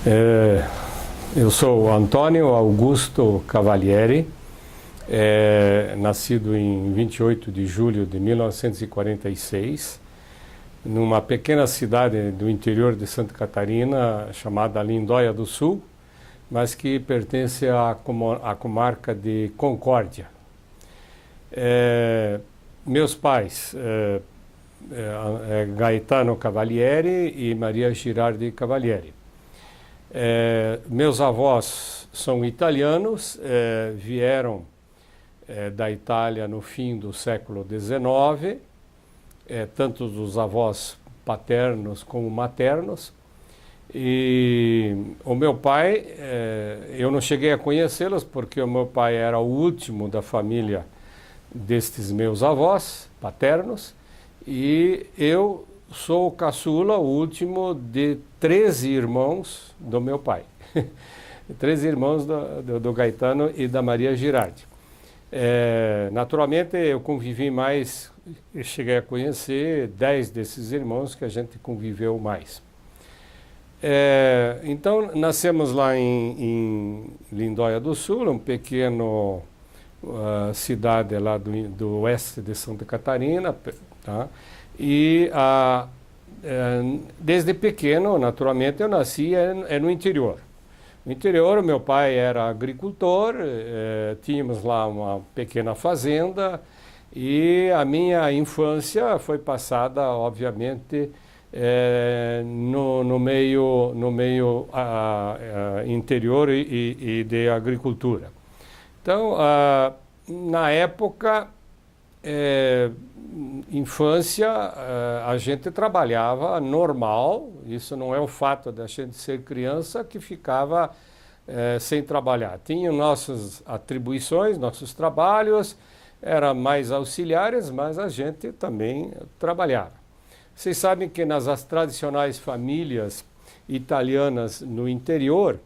É, eu sou Antônio Augusto Cavalieri, nascido em 28 de julho de 1946, numa pequena cidade do interior de Santa Catarina, chamada Lindóia do Sul, mas que pertence à comarca de Concórdia. Meus pais, Gaetano Cavalieri e Maria Girardi Cavalieri. Meus avós são italianos, vieram da Itália no fim do século XIX, tanto dos avós paternos como maternos. E o meu pai, eu não cheguei a conhecê-los porque o meu pai era o último da família destes meus avós paternos, e eu sou o caçula, o último de 13 irmãos do meu pai. 13 irmãos do Gaetano e da Maria Girardi. Naturalmente, eu convivi mais, eu cheguei a conhecer 10 desses irmãos que a gente conviveu mais. Então, nascemos lá em Lindóia do Sul, um pequeno cidade lá do oeste de Santa Catarina, tá? E desde pequeno, naturalmente, eu nasci no interior. No interior, meu pai era agricultor, tínhamos lá uma pequena fazenda, e a minha infância foi passada, obviamente, no meio interior e de agricultura. Então, na época, infância, a gente trabalhava normal. Isso não é o fato de a gente ser criança que ficava sem trabalhar. Tinha nossas atribuições, nossos trabalhos, eram mais auxiliares, mas a gente também trabalhava. Vocês sabem que nas tradicionais famílias italianas no interior,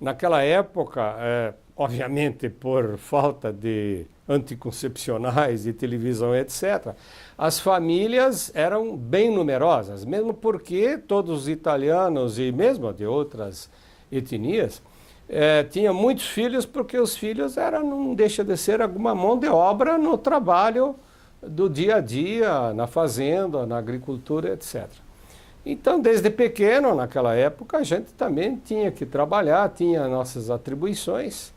naquela época, obviamente por falta de anticoncepcionais, de televisão, etc., as famílias eram bem numerosas, mesmo porque todos os italianos e mesmo de outras etnias tinham muitos filhos, porque os filhos não deixa de ser alguma mão de obra no trabalho do dia a dia, na fazenda, na agricultura, etc. Então, desde pequeno, naquela época, a gente também tinha que trabalhar, tinha nossas atribuições,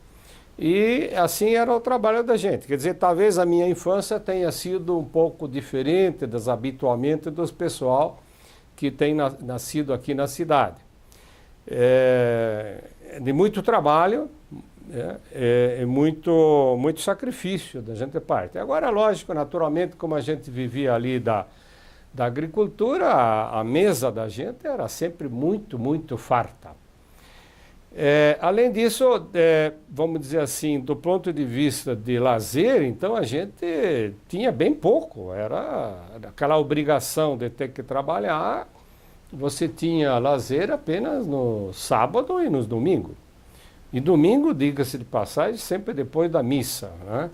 e assim era o trabalho da gente. Quer dizer, talvez a minha infância tenha sido um pouco diferente habitualmente dos pessoal que tem nascido aqui na cidade. De muito trabalho, muito sacrifício da gente parte. Agora, lógico, naturalmente, como a gente vivia ali da agricultura, a mesa da gente era sempre muito farta. Além disso, vamos dizer assim, do ponto de vista de lazer, então a gente tinha bem pouco. Era aquela obrigação de ter que trabalhar. Você tinha lazer apenas no sábado e nos domingos. E domingo, diga-se de passagem, sempre depois da missa, né?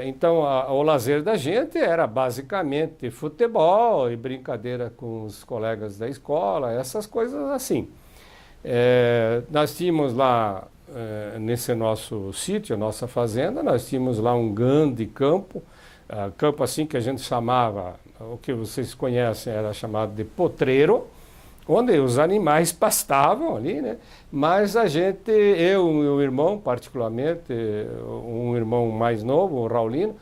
Então, o lazer da gente era basicamente futebol e brincadeira com os colegas da escola, essas coisas assim. Nós tínhamos lá, nesse nosso sítio, nossa fazenda, nós tínhamos lá um grande campo, campo assim que a gente chamava, o que vocês conhecem era chamado de potreiro, onde os animais pastavam ali, né? Mas a gente, eu e meu irmão, particularmente, um irmão mais novo, o Raulino,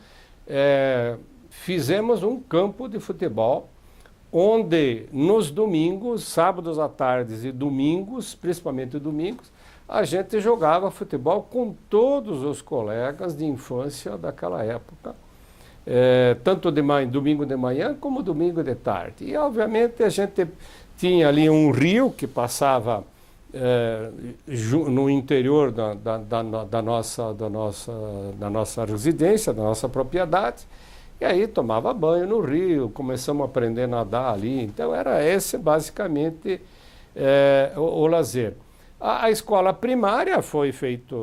fizemos um campo de futebol, onde nos domingos, sábados à tarde e domingos, principalmente domingos, a gente jogava futebol com todos os colegas de infância daquela época, tanto domingo de manhã como domingo de tarde. E, obviamente, a gente tinha ali um rio que passava no interior da nossa residência, da nossa propriedade, e aí tomava banho no rio, começamos a aprender a nadar ali. Então era esse basicamente o lazer. A escola primária foi feita,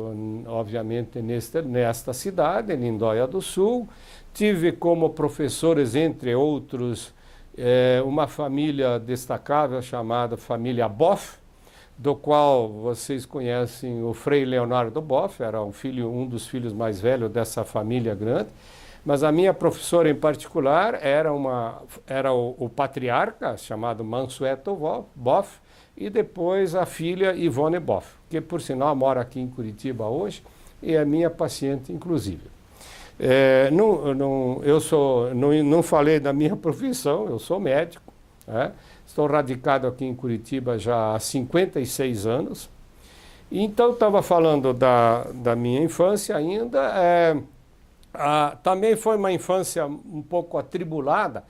obviamente, nesta cidade, em Lindóia do Sul. Tive como professores, entre outros, uma família destacável chamada família Boff, do qual vocês conhecem o Frei Leonardo Boff, era um dos filhos mais velhos dessa família grande, mas a minha professora em particular era o patriarca, chamado Mansueto Boff, e depois a filha Ivone Boff, que por sinal mora aqui em Curitiba hoje e é minha paciente inclusive. Não falei da minha profissão, eu sou médico, né? Estou radicado aqui em Curitiba já há 56 anos. Então, estava falando da minha infância ainda. Também foi uma infância um pouco atribulada,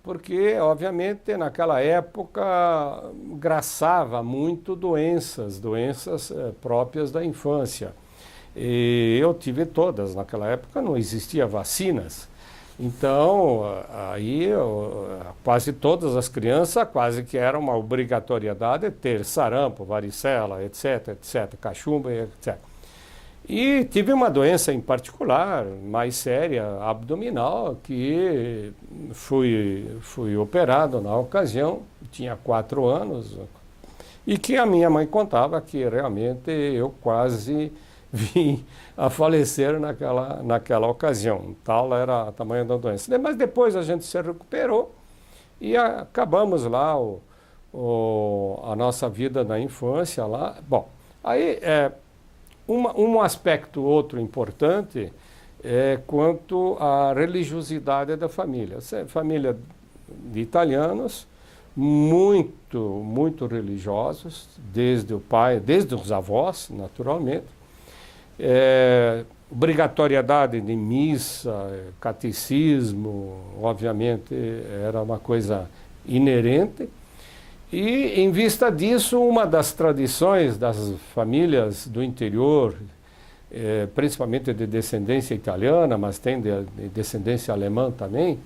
porque, obviamente, naquela época graçava muito doenças próprias da infância. E eu tive todas. Naquela época não existia vacinas. Então, aí quase todas as crianças, quase que era uma obrigatoriedade ter sarampo, varicela, etc, cachumba, etc. E tive uma doença em particular, mais séria, abdominal, que fui operado na ocasião, tinha 4 anos, e que a minha mãe contava que realmente eu quase vim a falecer naquela ocasião. Tal era o tamanho da doença. Mas depois a gente se recuperou e acabamos lá a nossa vida na infância lá. Bom, aí um aspecto outro importante é quanto à religiosidade da família. Família de italianos, muito religiosos, desde o pai, desde os avós, naturalmente. Obrigatoriedade de missa, catecismo, obviamente era uma coisa inerente. E, em vista disso, uma das tradições das famílias do interior, principalmente de descendência italiana, mas tem de descendência alemã também,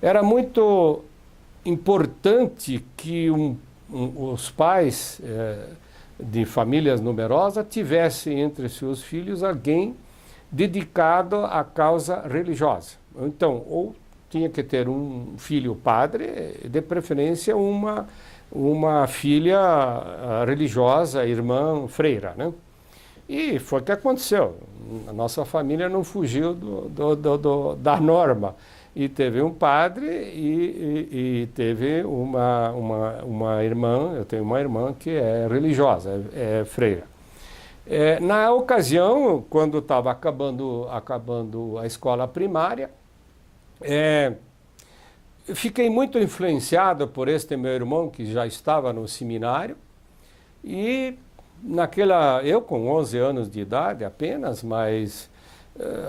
era muito importante que os pais de famílias numerosas tivessem entre seus filhos alguém dedicado à causa religiosa. Então, ou tinha que ter um filho padre, de preferência uma filha religiosa, irmã freira, né? E foi o que aconteceu. A nossa família não fugiu da norma. E teve um padre e teve uma irmã, eu tenho uma irmã que é religiosa, é freira. Na ocasião, quando estava acabando a escola primária, fiquei muito influenciado por este meu irmão, que já estava no seminário, e eu com 11 anos de idade apenas, mas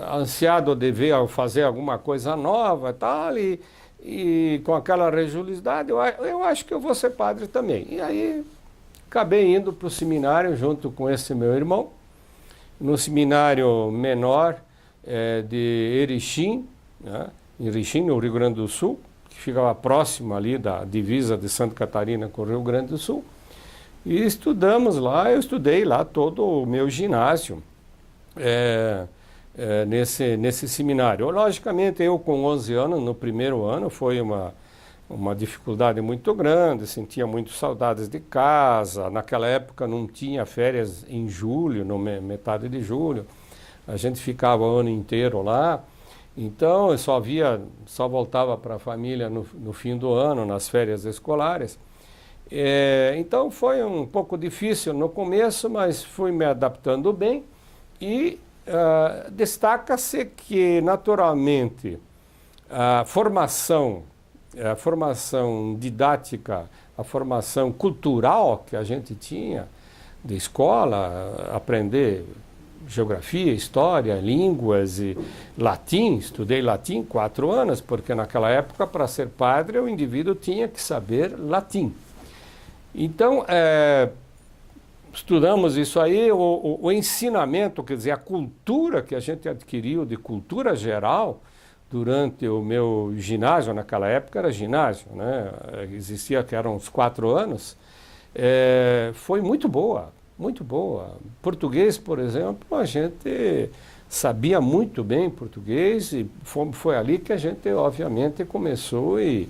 ansiado de fazer alguma coisa nova e com aquela religiosidade, eu acho que eu vou ser padre também. E aí acabei indo para o seminário junto com esse meu irmão, no seminário menor de Erechim, né, em Erechim, no Rio Grande do Sul, que ficava próximo ali da divisa de Santa Catarina com o Rio Grande do Sul. E estudamos lá, eu estudei lá todo o meu ginásio. Nesse seminário. Logicamente, eu com 11 anos, no primeiro ano, foi uma dificuldade muito grande, sentia muito saudades de casa. Naquela época não tinha férias em julho, metade de julho. A gente ficava o ano inteiro lá. Então, eu só voltava para a família no fim do ano, nas férias escolares. Então, foi um pouco difícil no começo, mas fui me adaptando bem e destaca-se que, naturalmente, a formação didática, a formação cultural que a gente tinha de escola, aprender geografia, história, línguas e latim, estudei latim 4 anos, porque naquela época, para ser padre, o indivíduo tinha que saber latim. Então, estudamos isso aí, o ensinamento, quer dizer, a cultura que a gente adquiriu, de cultura geral, durante o meu ginásio, naquela época era ginásio, né? Existia que eram uns 4 anos, foi muito boa, muito boa. Português, por exemplo, a gente sabia muito bem português e foi ali que a gente, obviamente, começou e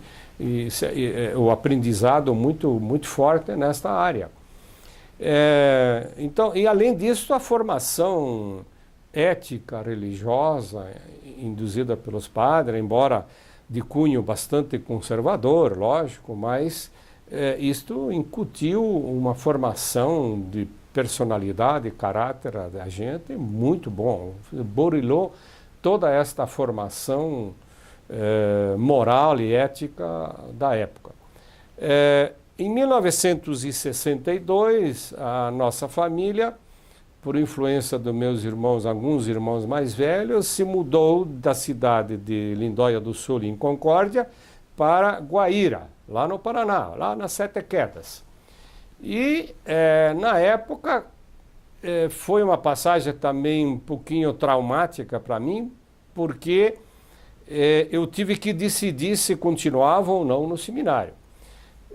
o aprendizado muito forte nesta área. Então, e além disso, a formação ética, religiosa, induzida pelos padres, embora de cunho bastante conservador, lógico, mas isto incutiu uma formação de personalidade, caráter da gente muito bom. Burilou toda esta formação moral e ética da época. Em 1962, a nossa família, por influência dos meus irmãos, alguns irmãos mais velhos, se mudou da cidade de Lindóia do Sul, em Concórdia, para Guaíra, lá no Paraná, lá nas Sete Quedas. E, na época, foi uma passagem também um pouquinho traumática para mim, porque eu tive que decidir se continuava ou não no seminário.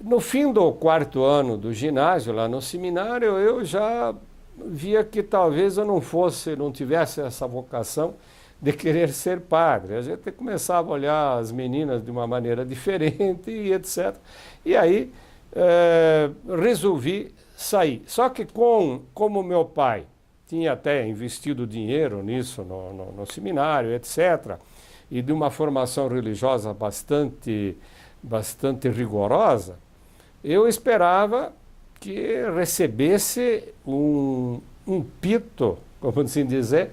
No fim do 4º ano do ginásio, lá no seminário, eu já via que talvez eu não tivesse essa vocação de querer ser padre. A gente começava a olhar as meninas de uma maneira diferente e etc. E aí resolvi sair. Só que como meu pai tinha até investido dinheiro nisso no seminário, etc., e de uma formação religiosa bastante rigorosa, eu esperava que recebesse um pito, como assim dizer,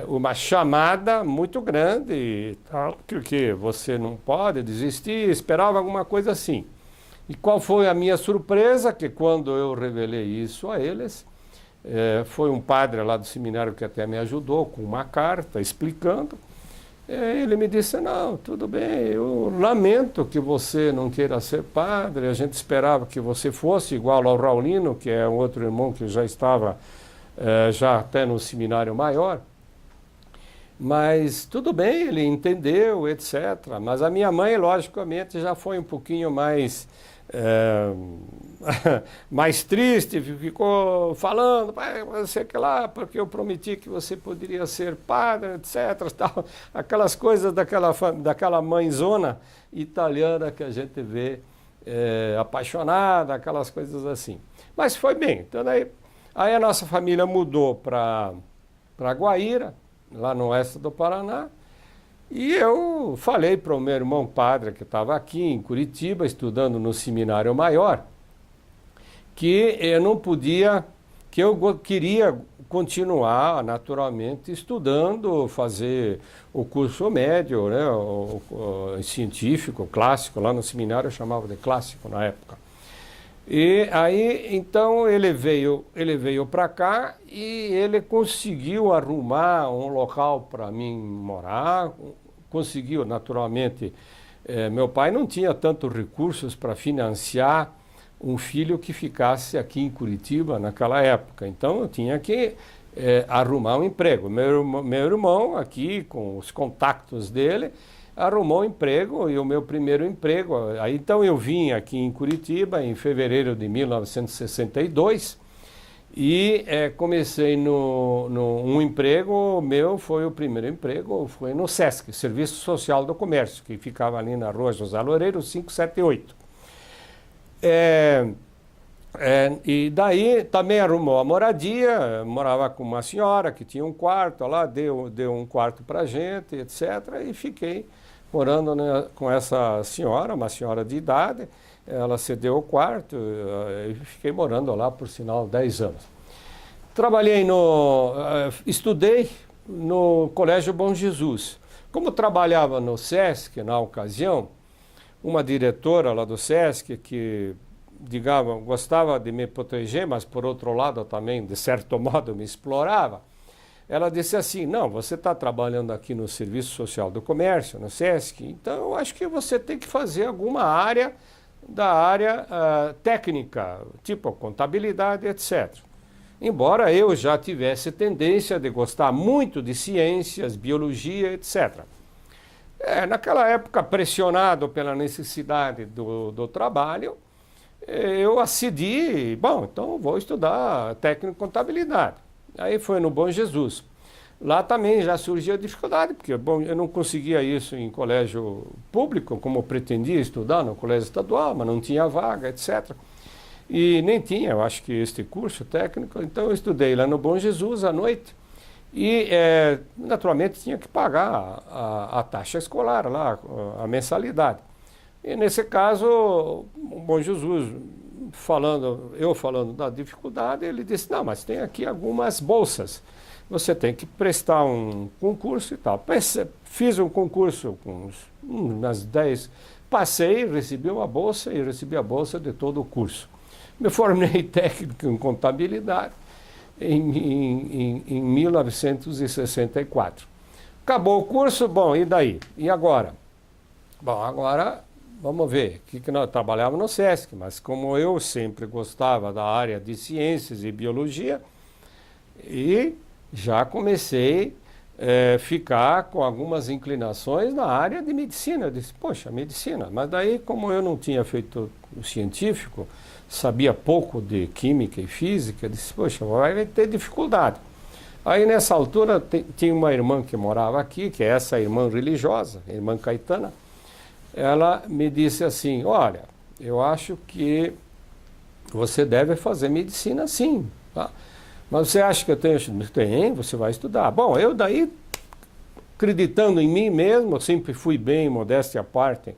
uma chamada muito grande e tal, que você não pode desistir, esperava alguma coisa assim. E qual foi a minha surpresa? Que quando eu revelei isso a eles, foi um padre lá do seminário que até me ajudou com uma carta explicando. Ele me disse: não, tudo bem, eu lamento que você não queira ser padre, a gente esperava que você fosse igual ao Raulino, que é um outro irmão que já estava já até no seminário maior. Mas tudo bem, ele entendeu, etc. Mas a minha mãe, logicamente, já foi um pouquinho mais mais triste, ficou falando: pai, você que lá, porque eu prometi que você poderia ser padre, etc. Tal, aquelas coisas daquela mãezona italiana que a gente vê apaixonada, aquelas coisas assim. Mas foi bem. Então aí a nossa família mudou para Guaíra, lá no oeste do Paraná. E eu falei para o meu irmão padre, que estava aqui em Curitiba, estudando no seminário maior, que eu não podia, que eu queria continuar naturalmente estudando, fazer o curso médio, né, o científico, clássico, lá no seminário eu chamava de clássico na época. E aí, então, ele veio para cá e ele conseguiu arrumar um local para mim morar, conseguiu, naturalmente, meu pai não tinha tantos recursos para financiar um filho que ficasse aqui em Curitiba naquela época, então eu tinha que arrumar um emprego. Meu irmão, aqui, com os contatos dele, arrumou um emprego, e o meu primeiro emprego, aí então eu vim aqui em Curitiba em fevereiro de 1962 e comecei um emprego meu, foi o primeiro emprego, foi no SESC, Serviço Social do Comércio, que ficava ali na rua José Loureiro, 578. E daí também arrumou a moradia, morava com uma senhora que tinha um quarto lá, deu um quarto para gente, etc. E fiquei morando, né, com essa senhora, uma senhora de idade. Ela cedeu o quarto e fiquei morando lá, por sinal, 10 anos. Estudei no Colégio Bom Jesus. Como trabalhava no SESC na ocasião, uma diretora lá do SESC que, digamos, gostava de me proteger, mas por outro lado também, de certo modo, me explorava. Ela disse assim: não, você está trabalhando aqui no Serviço Social do Comércio, no SESC, então eu acho que você tem que fazer alguma área da área técnica, tipo contabilidade, etc. Embora eu já tivesse tendência de gostar muito de ciências, biologia, etc. Naquela época, pressionado pela necessidade do trabalho, eu acedi, bom, então vou estudar técnico em contabilidade. Aí foi no Bom Jesus. lá também já surgia dificuldade, porque bom, eu não conseguia isso em colégio público, como eu pretendia estudar no colégio estadual, mas não tinha vaga, etc. E nem tinha, eu acho que este curso técnico, então eu estudei lá no Bom Jesus à noite e naturalmente tinha que pagar a taxa escolar lá, a mensalidade. E nesse caso, o Bom Jesus, eu falando da dificuldade, ele disse, não, mas tem aqui algumas bolsas, você tem que prestar um concurso e tal. Fiz um concurso com umas 10, passei, recebi uma bolsa e recebi a bolsa de todo o curso. Me formei técnico em contabilidade em 1964. Acabou o curso, bom, e daí? E agora? Bom, agora vamos ver, que nós trabalhávamos no SESC, mas como eu sempre gostava da área de ciências e biologia, e já comecei a ficar com algumas inclinações na área de medicina. Eu disse, poxa, medicina, mas daí como eu não tinha feito o científico, sabia pouco de química e física, eu disse, poxa, vai ter dificuldade. Aí nessa altura tinha uma irmã que morava aqui, que é essa irmã religiosa, a irmã Caetana. Ela me disse assim, olha, eu acho que você deve fazer medicina sim, tá? Mas você acha que eu tenho? Tem, você vai estudar. Bom, eu daí, acreditando em mim mesmo, eu sempre fui bem, modéstia à parte,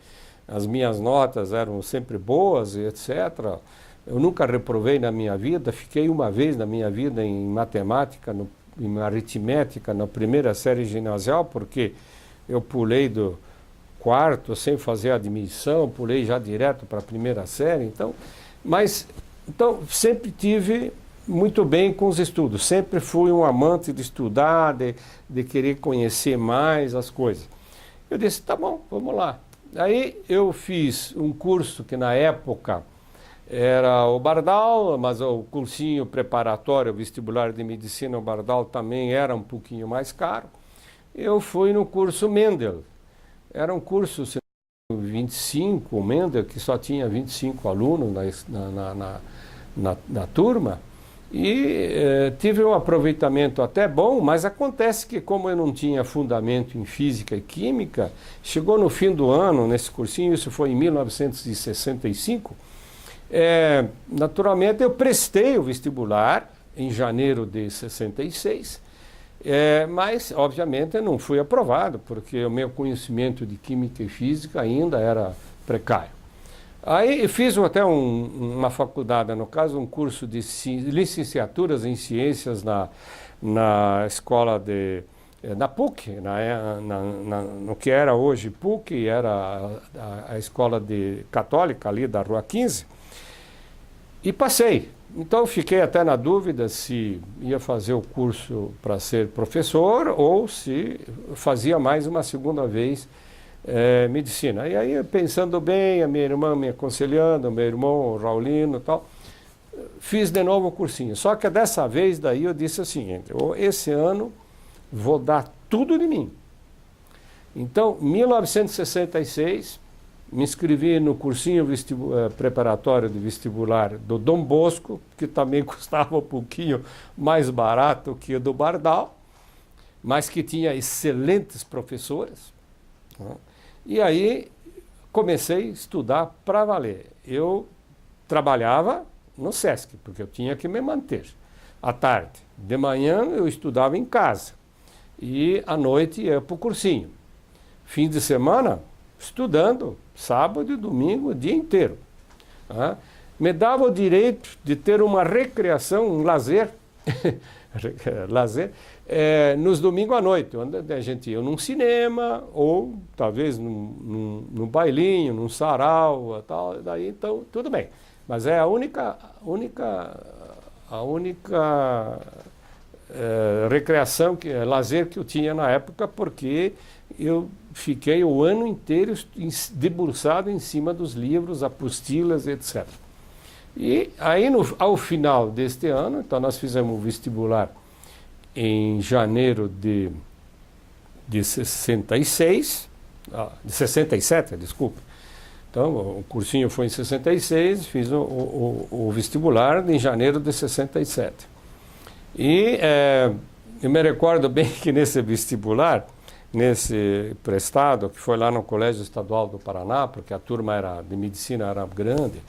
as minhas notas eram sempre boas e etc. Eu nunca reprovei na minha vida, fiquei uma vez na minha vida em matemática, em aritmética, na primeira série ginasial, porque eu pulei do quarto sem fazer admissão, pulei já direto para a primeira série, então sempre tive muito bem com os estudos, sempre fui um amante de estudar, de querer conhecer mais as coisas. Eu disse, tá bom, vamos lá. Aí eu fiz um curso que na época era o Bardal, mas o cursinho preparatório, vestibular de medicina, o Bardal também era um pouquinho mais caro. Eu fui no curso Mendel. Era um curso 25, o Mendel, que só tinha 25 alunos na turma. E tive um aproveitamento até bom, mas acontece que como eu não tinha fundamento em física e química, chegou no fim do ano, nesse cursinho, isso foi em 1965, naturalmente eu prestei o vestibular em janeiro de 66, mas obviamente não fui aprovado, porque o meu conhecimento de química e física ainda era precário. Aí fiz até uma faculdade, no caso um curso de licenciaturas em ciências na escola na PUC, no que era hoje PUC, era a escola católica ali da Rua 15, e passei. Então fiquei até na dúvida se ia fazer o curso para ser professor ou se fazia mais uma segunda vez medicina. E aí, pensando bem, a minha irmã me aconselhando, o meu irmão, o Raulino e tal, fiz de novo o cursinho. Só que dessa vez, daí eu disse o seguinte, esse ano vou dar tudo de mim. Então, 1966, me inscrevi no cursinho preparatório de vestibular do Dom Bosco, que também custava um pouquinho mais barato que o do Bardal, mas que tinha excelentes professores. E aí comecei a estudar para valer. Eu trabalhava no SESC, porque eu tinha que me manter. À tarde, de manhã eu estudava em casa e à noite ia para o cursinho. Fim de semana, estudando, sábado e domingo, o dia inteiro. Me dava o direito de ter uma recreação, um lazer, nos domingos à noite, onde a gente ia num cinema ou talvez num bailinho, num sarau, tal, daí então tudo bem. Mas é a única recreação, lazer que eu tinha na época, porque eu fiquei o ano inteiro debruçado em cima dos livros, apostilas, etc. E aí ao final deste ano, então nós fizemos o vestibular em janeiro de 66, de 67, desculpa. Então, o cursinho foi em 66, fiz o vestibular em janeiro de 67. E eu me recordo bem que nesse vestibular, nesse prestado, que foi lá no Colégio Estadual do Paraná, porque a turma de medicina era grande,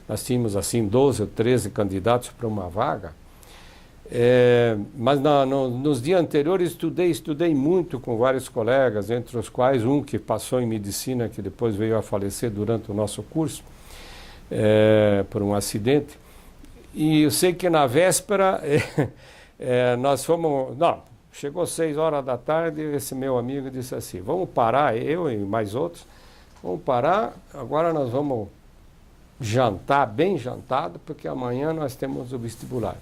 nós tínhamos assim 12 ou 13 candidatos para uma vaga. Mas nos dias anteriores estudei muito com vários colegas, entre os quais um que passou em medicina, que depois veio a falecer durante o nosso curso, por um acidente. E eu sei que na véspera nós fomos... Não, chegou 6 horas da tarde e esse meu amigo disse assim, vamos parar, eu e mais outros, vamos parar, agora nós vamos jantar, bem jantado, porque amanhã nós temos o vestibular.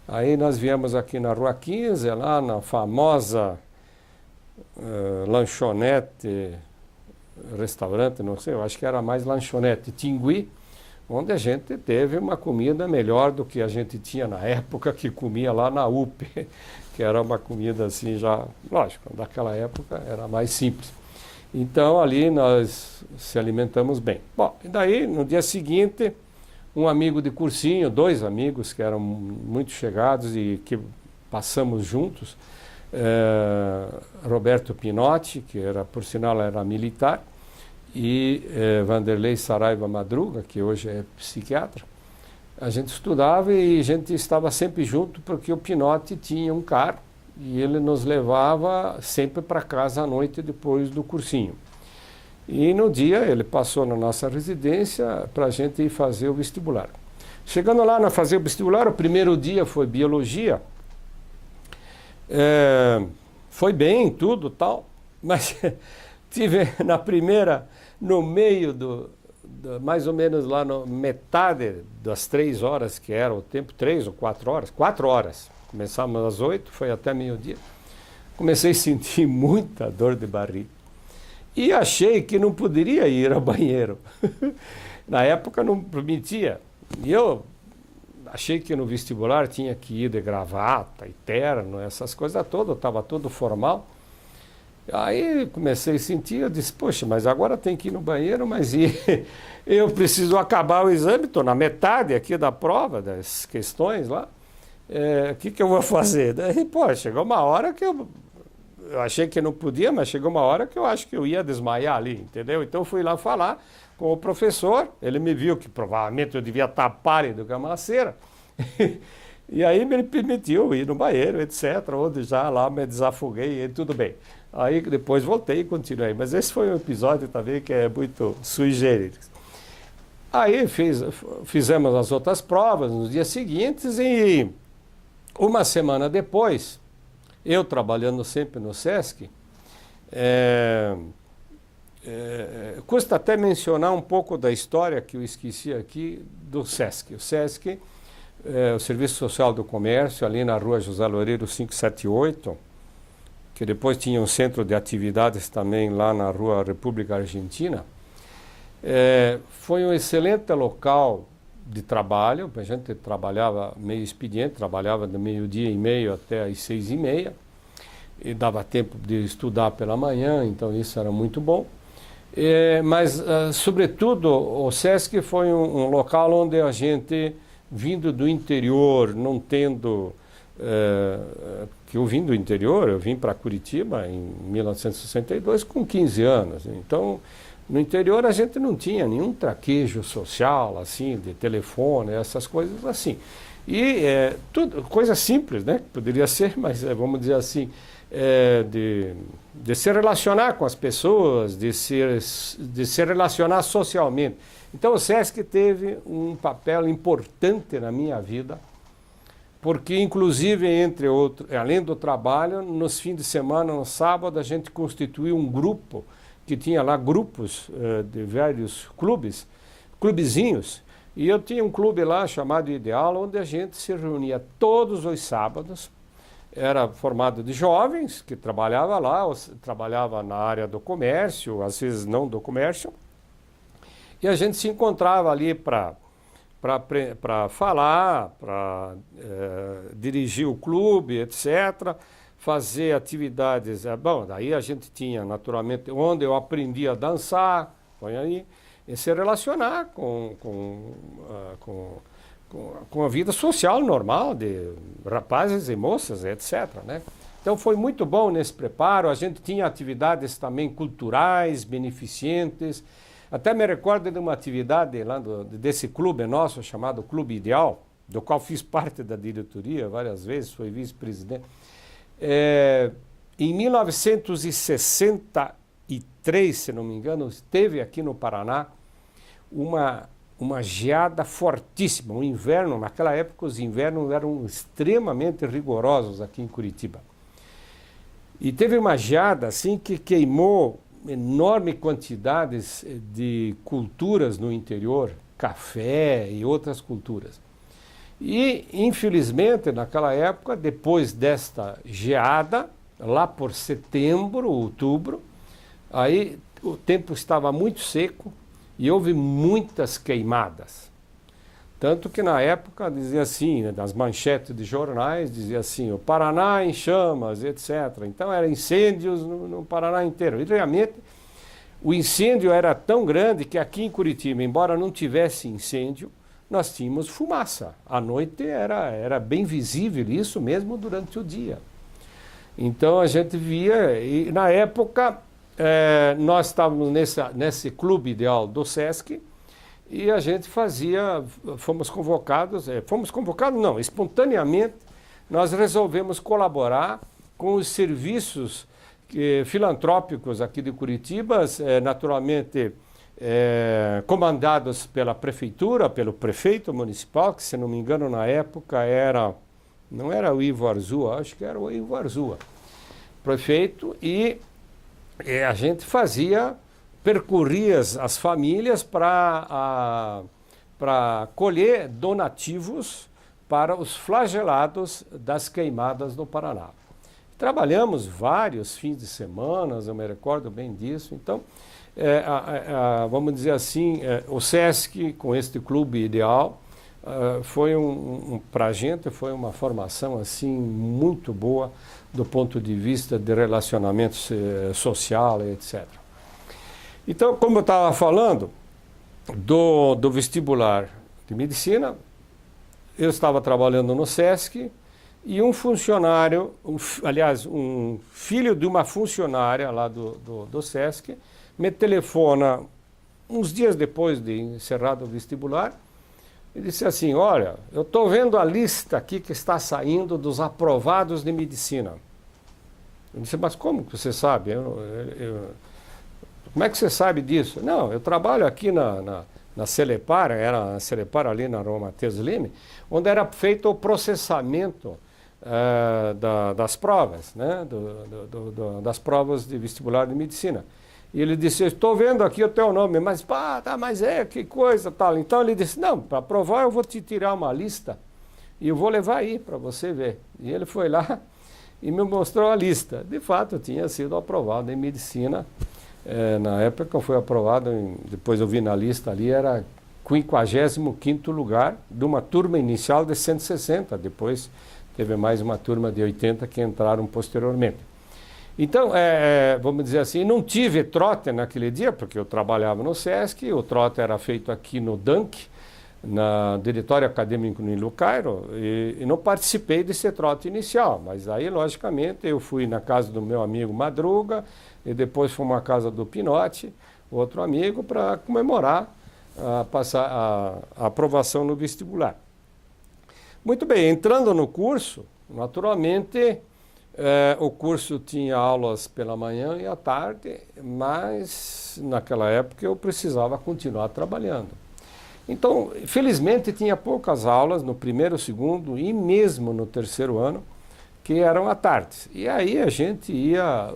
Aí nós viemos aqui na Rua 15, lá na famosa lanchonete, restaurante, não sei, eu acho que era mais lanchonete, Tingui, onde a gente teve uma comida melhor do que a gente tinha na época que comia lá na UP, que era uma comida assim já, lógico, daquela época era mais simples. Então ali nós se alimentamos bem. Bom, e daí no dia seguinte, um amigo de cursinho, 2 amigos que eram muito chegados e que passamos juntos, Roberto Pinotti, que era, por sinal era militar, e Vanderlei Saraiva Madruga, que hoje é psiquiatra. A gente estudava e a gente estava sempre junto porque o Pinotti tinha um carro e ele nos levava sempre para casa à noite depois do cursinho. E no dia ele passou na nossa residência para a gente ir fazer o vestibular. Chegando lá na fazer o vestibular, o primeiro dia foi biologia. Foi bem, tudo tal, mas tive na primeira, no meio mais ou menos lá na metade das 3 horas, que era o tempo, 3 ou 4 horas, 4 horas. Começamos às 8, foi até meio-dia. Comecei a sentir muita dor de barriga. E achei que não poderia ir ao banheiro. Na época não permitia. E eu achei que no vestibular tinha que ir de gravata e terno, essas coisas todas, estava tudo formal. Aí comecei a sentir, eu disse, poxa, mas agora tem que ir no banheiro, mas eu preciso acabar o exame, estou na metade aqui da prova, das questões lá. O que eu vou fazer? Daí, pô, chegou uma hora que eu achei que não podia, mas chegou uma hora que eu acho que eu ia desmaiar ali, entendeu? Então fui lá falar com o professor, ele me viu que provavelmente eu devia estar pálido com a maceira, e aí me permitiu ir no banheiro, etc., onde já lá me desafoguei e tudo bem. Aí depois voltei e continuei, mas esse foi um episódio também que é muito sui generis. Aí fizemos as outras provas nos dias seguintes e uma semana depois, eu trabalhando sempre no SESC, custa até mencionar um pouco da história que eu esqueci aqui do SESC. O SESC, o Serviço Social do Comércio, ali na rua José Loureiro 578, que depois tinha um centro de atividades também lá na rua República Argentina, foi um excelente local de trabalho. A gente trabalhava meio expediente, trabalhava do 12:30 até às 6:30, e dava tempo de estudar pela manhã, então isso era muito bom. Mas, sobretudo, o SESC foi um local onde a gente, vindo do interior, não tendo... que eu vim do interior, eu vim para Curitiba em 1962 com 15 anos. Então, no interior a gente não tinha nenhum traquejo social, assim, de telefone, essas coisas assim. E tudo, coisa simples, né? Poderia ser, mas vamos dizer assim, de se relacionar com as pessoas, de se relacionar socialmente. Então o SESC teve um papel importante na minha vida, porque inclusive, entre outros, além do trabalho, nos fins de semana, no sábado, a gente constituiu um grupo, que tinha lá grupos de vários clubezinhos, e eu tinha um clube lá chamado Ideal, onde a gente se reunia todos os sábados. Era formado de jovens que trabalhava lá, trabalhava na área do comércio, às vezes não do comércio, e a gente se encontrava ali para falar, para dirigir o clube, etc., fazer atividades. Bom, daí a gente tinha, naturalmente, onde eu aprendi a dançar, põe aí, e se relacionar com a vida social normal de rapazes e moças, etc., né? Então foi muito bom nesse preparo, a gente tinha atividades também culturais, beneficentes. Até me recordo de uma atividade lá desse clube nosso, chamado Clube Ideal, do qual fiz parte da diretoria várias vezes, fui vice-presidente. Em 1963, se não me engano, teve aqui no Paraná uma geada fortíssima, um inverno. Naquela época os invernos eram extremamente rigorosos aqui em Curitiba. E teve uma geada assim que queimou enormes quantidades de culturas no interior, café e outras culturas. E, infelizmente, naquela época, depois desta geada, lá por setembro, outubro, aí o tempo estava muito seco e houve muitas queimadas. Tanto que na época dizia assim, né, nas manchetes de jornais, dizia assim, o Paraná em chamas, etc. Então eram incêndios no Paraná inteiro. E realmente o incêndio era tão grande que aqui em Curitiba, embora não tivesse incêndio, nós tínhamos fumaça. À noite era bem visível isso mesmo durante o dia. Então a gente via, e na época nós estávamos nesse clube ideal do Sesc, e a gente fomos convocados não, espontaneamente nós resolvemos colaborar com os serviços filantrópicos aqui de Curitiba, naturalmente comandados pela prefeitura, pelo prefeito municipal, que se não me engano na época não era o Ivo Arzua, acho que era o Ivo Arzua, prefeito, e a gente percorria as famílias para colher donativos para os flagelados das queimadas no Paraná. Trabalhamos vários fins de semana, eu me recordo bem disso. Então, vamos dizer assim, o Sesc, com este clube ideal, foi para a gente foi uma formação assim muito boa do ponto de vista de relacionamento social, etc. Então, como eu estava falando do vestibular de medicina, eu estava trabalhando no Sesc e um funcionário, um filho de uma funcionária lá do Sesc, me telefona uns dias depois de encerrado o vestibular e disse assim, olha, eu estou vendo a lista aqui que está saindo dos aprovados de medicina. Eu disse, mas como que você sabe? Como é que você sabe disso? Não, eu trabalho aqui na Celepar, era a Celepar ali na Rua Matheus Leme, onde era feito o processamento das provas, né? Das provas de vestibular de medicina. E ele disse, eu estou vendo aqui o teu nome, mas que coisa, tal. Então ele disse, não, para provar eu vou te tirar uma lista e eu vou levar aí para você ver. E ele foi lá e me mostrou a lista. De fato, eu tinha sido aprovado em medicina. Na época eu fui aprovado, depois eu vi na lista ali, era 55º lugar de uma turma inicial de 160, depois teve mais uma turma de 80 que entraram posteriormente. Então, vamos dizer assim, não tive trote naquele dia, porque eu trabalhava no Sesc, o trote era feito aqui no DANC, na Diretório Acadêmico Nilo Cairo, e não participei desse trote inicial, mas aí, logicamente, eu fui na casa do meu amigo Madruga, e depois fomos à casa do Pinotti, outro amigo, para comemorar a aprovação no vestibular. Muito bem, entrando no curso, naturalmente, o curso tinha aulas pela manhã e à tarde, mas naquela época eu precisava continuar trabalhando. Então, felizmente, tinha poucas aulas no primeiro, segundo e mesmo no terceiro ano, que eram à tarde. E aí a gente ia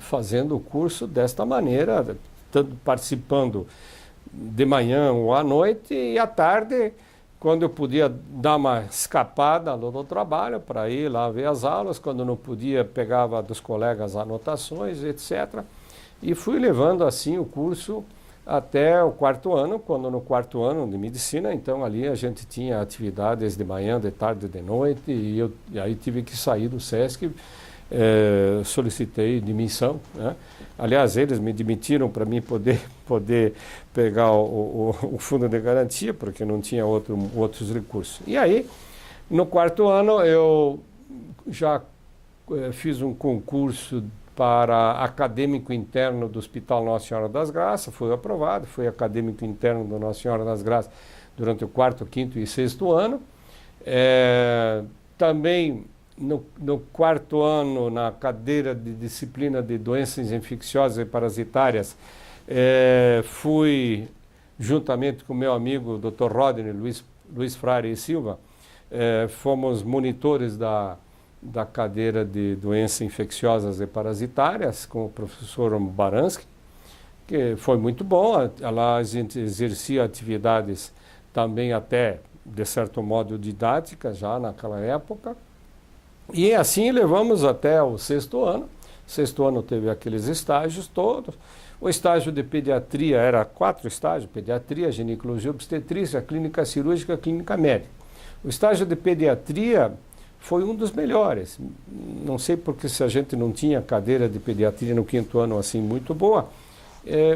fazendo o curso desta maneira, tanto participando de manhã ou à noite, e à tarde, quando eu podia dar uma escapada do trabalho para ir lá ver as aulas, quando não podia, pegava dos colegas anotações, etc. E fui levando assim o curso até o quarto ano, quando no quarto ano de medicina, então ali a gente tinha atividades de manhã, de tarde, de noite, e aí tive que sair do Sesc, solicitei demissão, né? Aliás, eles me demitiram para mim poder pegar o fundo de garantia, porque não tinha outros recursos. E aí, no quarto ano, eu já fiz um concurso para acadêmico interno do Hospital Nossa Senhora das Graças, fui aprovado, fui acadêmico interno do Nossa Senhora das Graças durante o 4º, 5º e 6º ano. Também no 4º ano, na cadeira de disciplina de doenças infecciosas e parasitárias, fui, juntamente com meu amigo Dr. Rodney Luiz Frare e Silva, fomos monitores da cadeira de doenças infecciosas e parasitárias com o professor Baransky, que foi muito bom. Lá a gente exercia atividades também até, de certo modo, didáticas já naquela época. E assim levamos até o 6º ano. O 6º ano teve aqueles estágios todos. O estágio de pediatria era 4 estágios: pediatria, ginecologia, obstetrícia, clínica cirúrgica, clínica médica. O estágio de pediatria foi um dos melhores. Não sei porque se a gente não tinha cadeira de pediatria no 5º ano assim muito boa.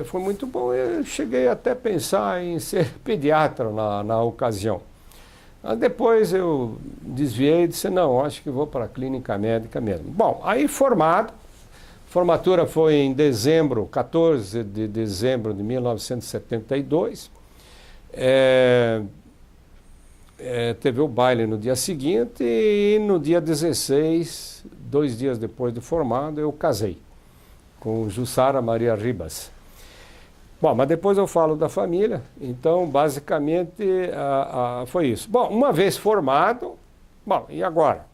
Foi muito bom. Eu cheguei até a pensar em ser pediatra na ocasião. Depois eu desviei e disse, não, acho que vou para a clínica médica mesmo. Bom, aí formado, formatura foi em 14 de dezembro de 1972. Teve o baile no dia seguinte e no dia 16, 2 dias depois de formado, eu casei com Jussara Maria Ribas. Bom, mas depois eu falo da família. Então, basicamente, foi isso. Bom, uma vez formado, bom, e agora?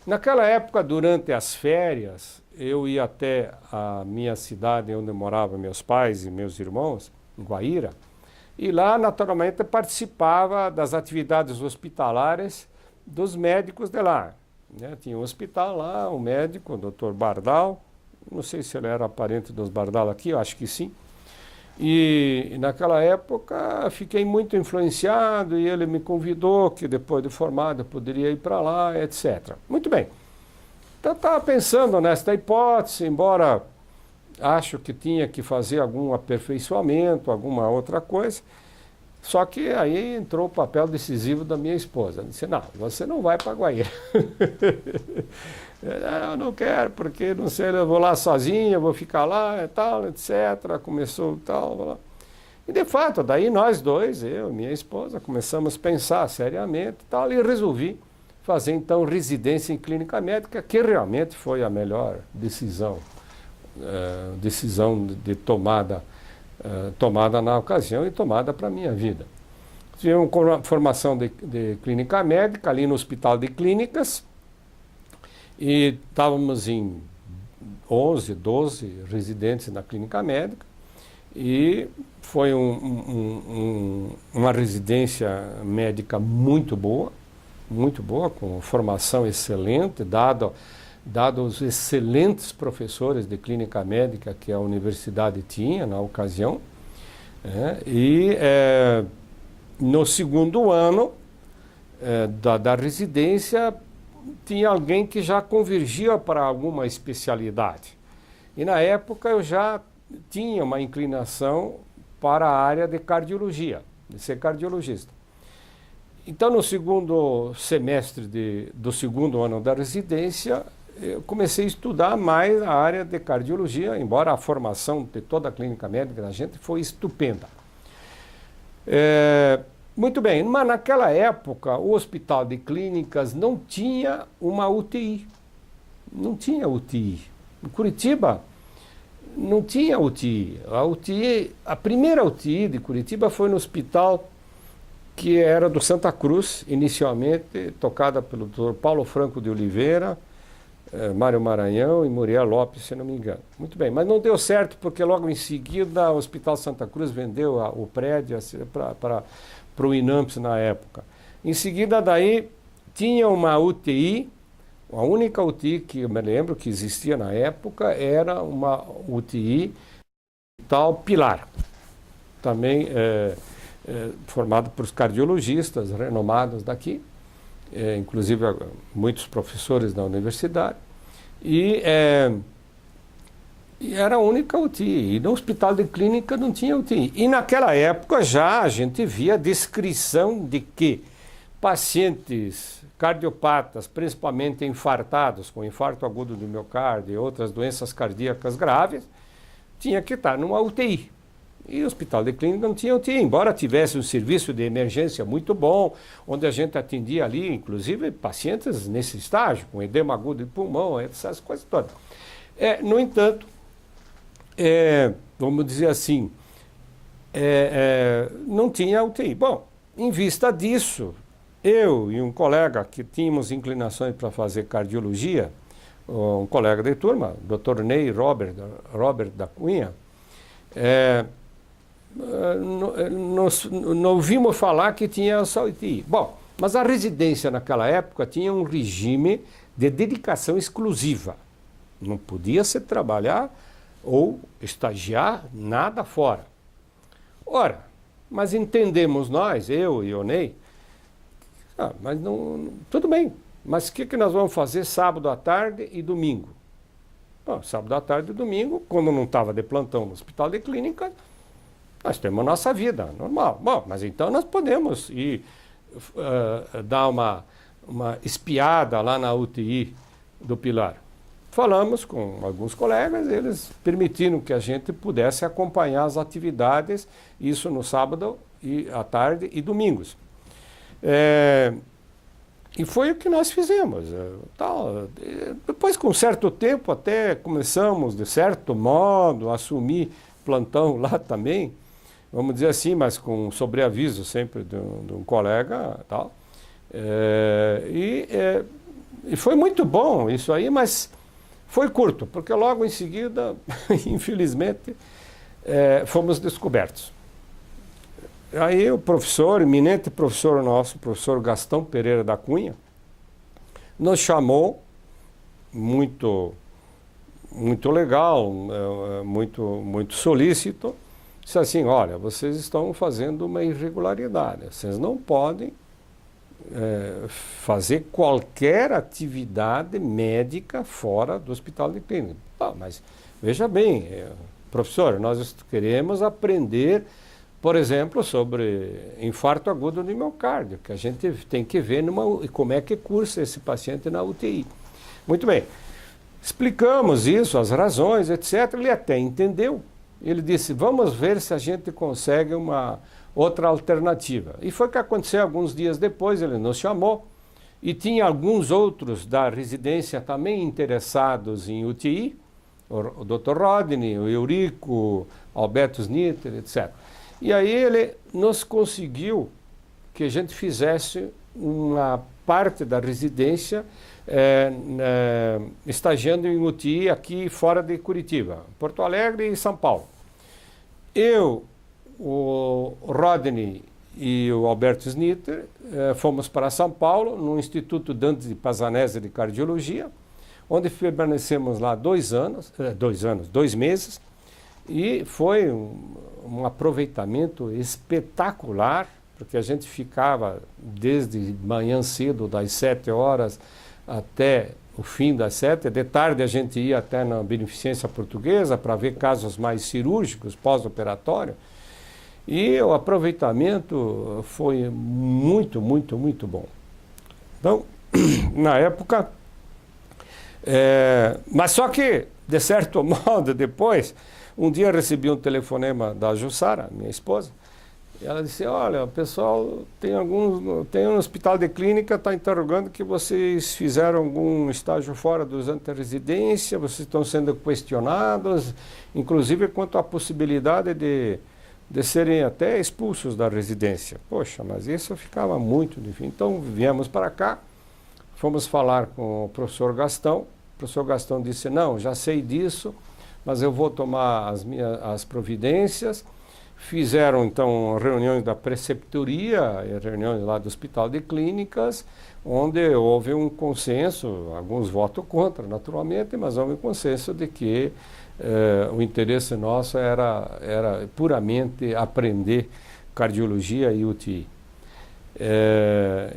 Naquela época, durante as férias, eu ia até a minha cidade onde moravam meus pais e meus irmãos, em Guaíra, e lá, naturalmente, participava das atividades hospitalares dos médicos de lá. Tinha um hospital lá, um médico, o Dr. Bardal. Não sei se ele era parente dos Bardal aqui, eu acho que sim. E naquela época fiquei muito influenciado e ele me convidou que depois de formado eu poderia ir para lá, etc. Muito bem. Então estava pensando nesta hipótese, embora acho que tinha que fazer algum aperfeiçoamento, alguma outra coisa. Só que aí entrou o papel decisivo da minha esposa. Ela disse, não, você não vai para Guaíra. Eu não quero, porque não sei, eu vou lá sozinho, eu vou ficar lá e tal, etc. Começou tal. E de fato, daí nós dois, eu e minha esposa, começamos a pensar seriamente e tal, e resolvi fazer então residência em clínica médica, que realmente foi a melhor decisão de tomada na ocasião e tomada para a minha vida. Tive uma formação de clínica médica ali no Hospital de Clínicas e estávamos em 11, 12 residentes na clínica médica e foi uma residência médica muito boa, com formação excelente, dado os excelentes professores de clínica médica que a universidade tinha na ocasião. No 2º ano da residência, tinha alguém que já convergia para alguma especialidade. E na época eu já tinha uma inclinação para a área de cardiologia, de ser cardiologista. Então, no 2º semestre do 2º ano da residência, eu comecei a estudar mais a área de cardiologia, embora a formação de toda a clínica médica da gente foi estupenda. Muito bem, mas naquela época o Hospital de Clínicas não tinha uma UTI. Não tinha UTI. Em Curitiba não tinha UTI. A primeira UTI de Curitiba foi no hospital que era do Santa Cruz, inicialmente tocada pelo Dr. Paulo Franco de Oliveira, Mário Maranhão e Muriel Lopes, se não me engano. Muito bem, mas não deu certo porque logo em seguida o Hospital Santa Cruz vendeu o prédio para o INAMPS na época. Em seguida daí tinha uma UTI, a única UTI que eu me lembro que existia na época era uma UTI Hospital Pilar, também formado por cardiologistas renomados daqui, inclusive muitos professores da universidade, e era a única UTI, e no Hospital de Clínica não tinha UTI. E naquela época já a gente via a descrição de que pacientes cardiopatas, principalmente infartados, com infarto agudo do miocárdio e outras doenças cardíacas graves, tinha que estar numa UTI. E o hospital de clínica não tinha UTI, embora tivesse um serviço de emergência muito bom, onde a gente atendia ali, inclusive, pacientes nesse estágio, com edema agudo de pulmão, essas coisas todas. No entanto, vamos dizer assim, não tinha UTI. Bom, em vista disso, eu e um colega que tínhamos inclinações para fazer cardiologia, um colega de turma, Dr. Ney Robert da Cunha, não ouvimos falar que tinha essa UTI. Bom, mas a residência naquela época tinha um regime de dedicação exclusiva. Não podia se trabalhar ou estagiar nada fora. Ora, mas entendemos nós, eu e o Ney, mas não, tudo bem, mas o que nós vamos fazer sábado à tarde e domingo? Bom, sábado à tarde e domingo, quando não estava de plantão no hospital de clínica, nós temos a nossa vida normal. Bom, mas então nós podemos ir dar uma espiada lá na UTI do Pilar. Falamos com alguns colegas, eles permitiram que a gente pudesse acompanhar as atividades, isso no sábado à tarde e domingos. E foi o que nós fizemos. Depois, com certo tempo, até começamos, de certo modo, a assumir plantão lá também, vamos dizer assim, mas com sobreaviso sempre de um colega. Tal. E foi muito bom isso aí, mas foi curto, porque logo em seguida, infelizmente, fomos descobertos. Aí o professor, eminente professor nosso, professor Gastão Pereira da Cunha, nos chamou, muito legal, muito solícito, disse assim, olha, vocês estão fazendo uma irregularidade, vocês não podem fazer qualquer atividade médica fora do hospital de clínica. Mas veja bem, professor, nós queremos aprender, por exemplo, sobre infarto agudo do miocárdio, que a gente tem que ver como é que cursa esse paciente na UTI. Muito bem, explicamos isso, as razões, etc. Ele até entendeu. Ele disse, vamos ver se a gente consegue uma outra alternativa. E foi o que aconteceu alguns dias depois, ele nos chamou, e tinha alguns outros da residência também interessados em UTI, o Dr. Rodney, o Eurico, Alberto Snitter, etc. E aí ele nos conseguiu que a gente fizesse uma parte da residência estagiando em UTI aqui fora de Curitiba, Porto Alegre e São Paulo. Eu, o Rodney e o Alberto Snitter fomos para São Paulo, no Instituto Dante de Pazanese de Cardiologia, onde permanecemos lá 2 meses, e foi um aproveitamento espetacular, porque a gente ficava desde manhã cedo, das 7 horas até o fim das 7, de tarde a gente ia até na Beneficência Portuguesa para ver casos mais cirúrgicos, pós-operatório, e o aproveitamento foi muito bom. Então, na época, mas só que, de certo modo, depois, um dia eu recebi um telefonema da Jussara, minha esposa, e ela disse, olha, o pessoal tem um hospital de clínica, está interrogando que vocês fizeram algum estágio fora durante a residência, vocês estão sendo questionados, inclusive quanto à possibilidade de serem até expulsos da residência. Poxa, mas isso ficava muito difícil. Então viemos para cá, fomos falar com o professor Gastão. O professor Gastão disse, não, já sei disso, mas eu vou tomar as providências. Fizeram então reuniões da preceptoria, reuniões lá do Hospital de Clínicas, onde houve um consenso, alguns votos contra, naturalmente, mas houve um consenso de que o interesse nosso era puramente aprender cardiologia e UTI.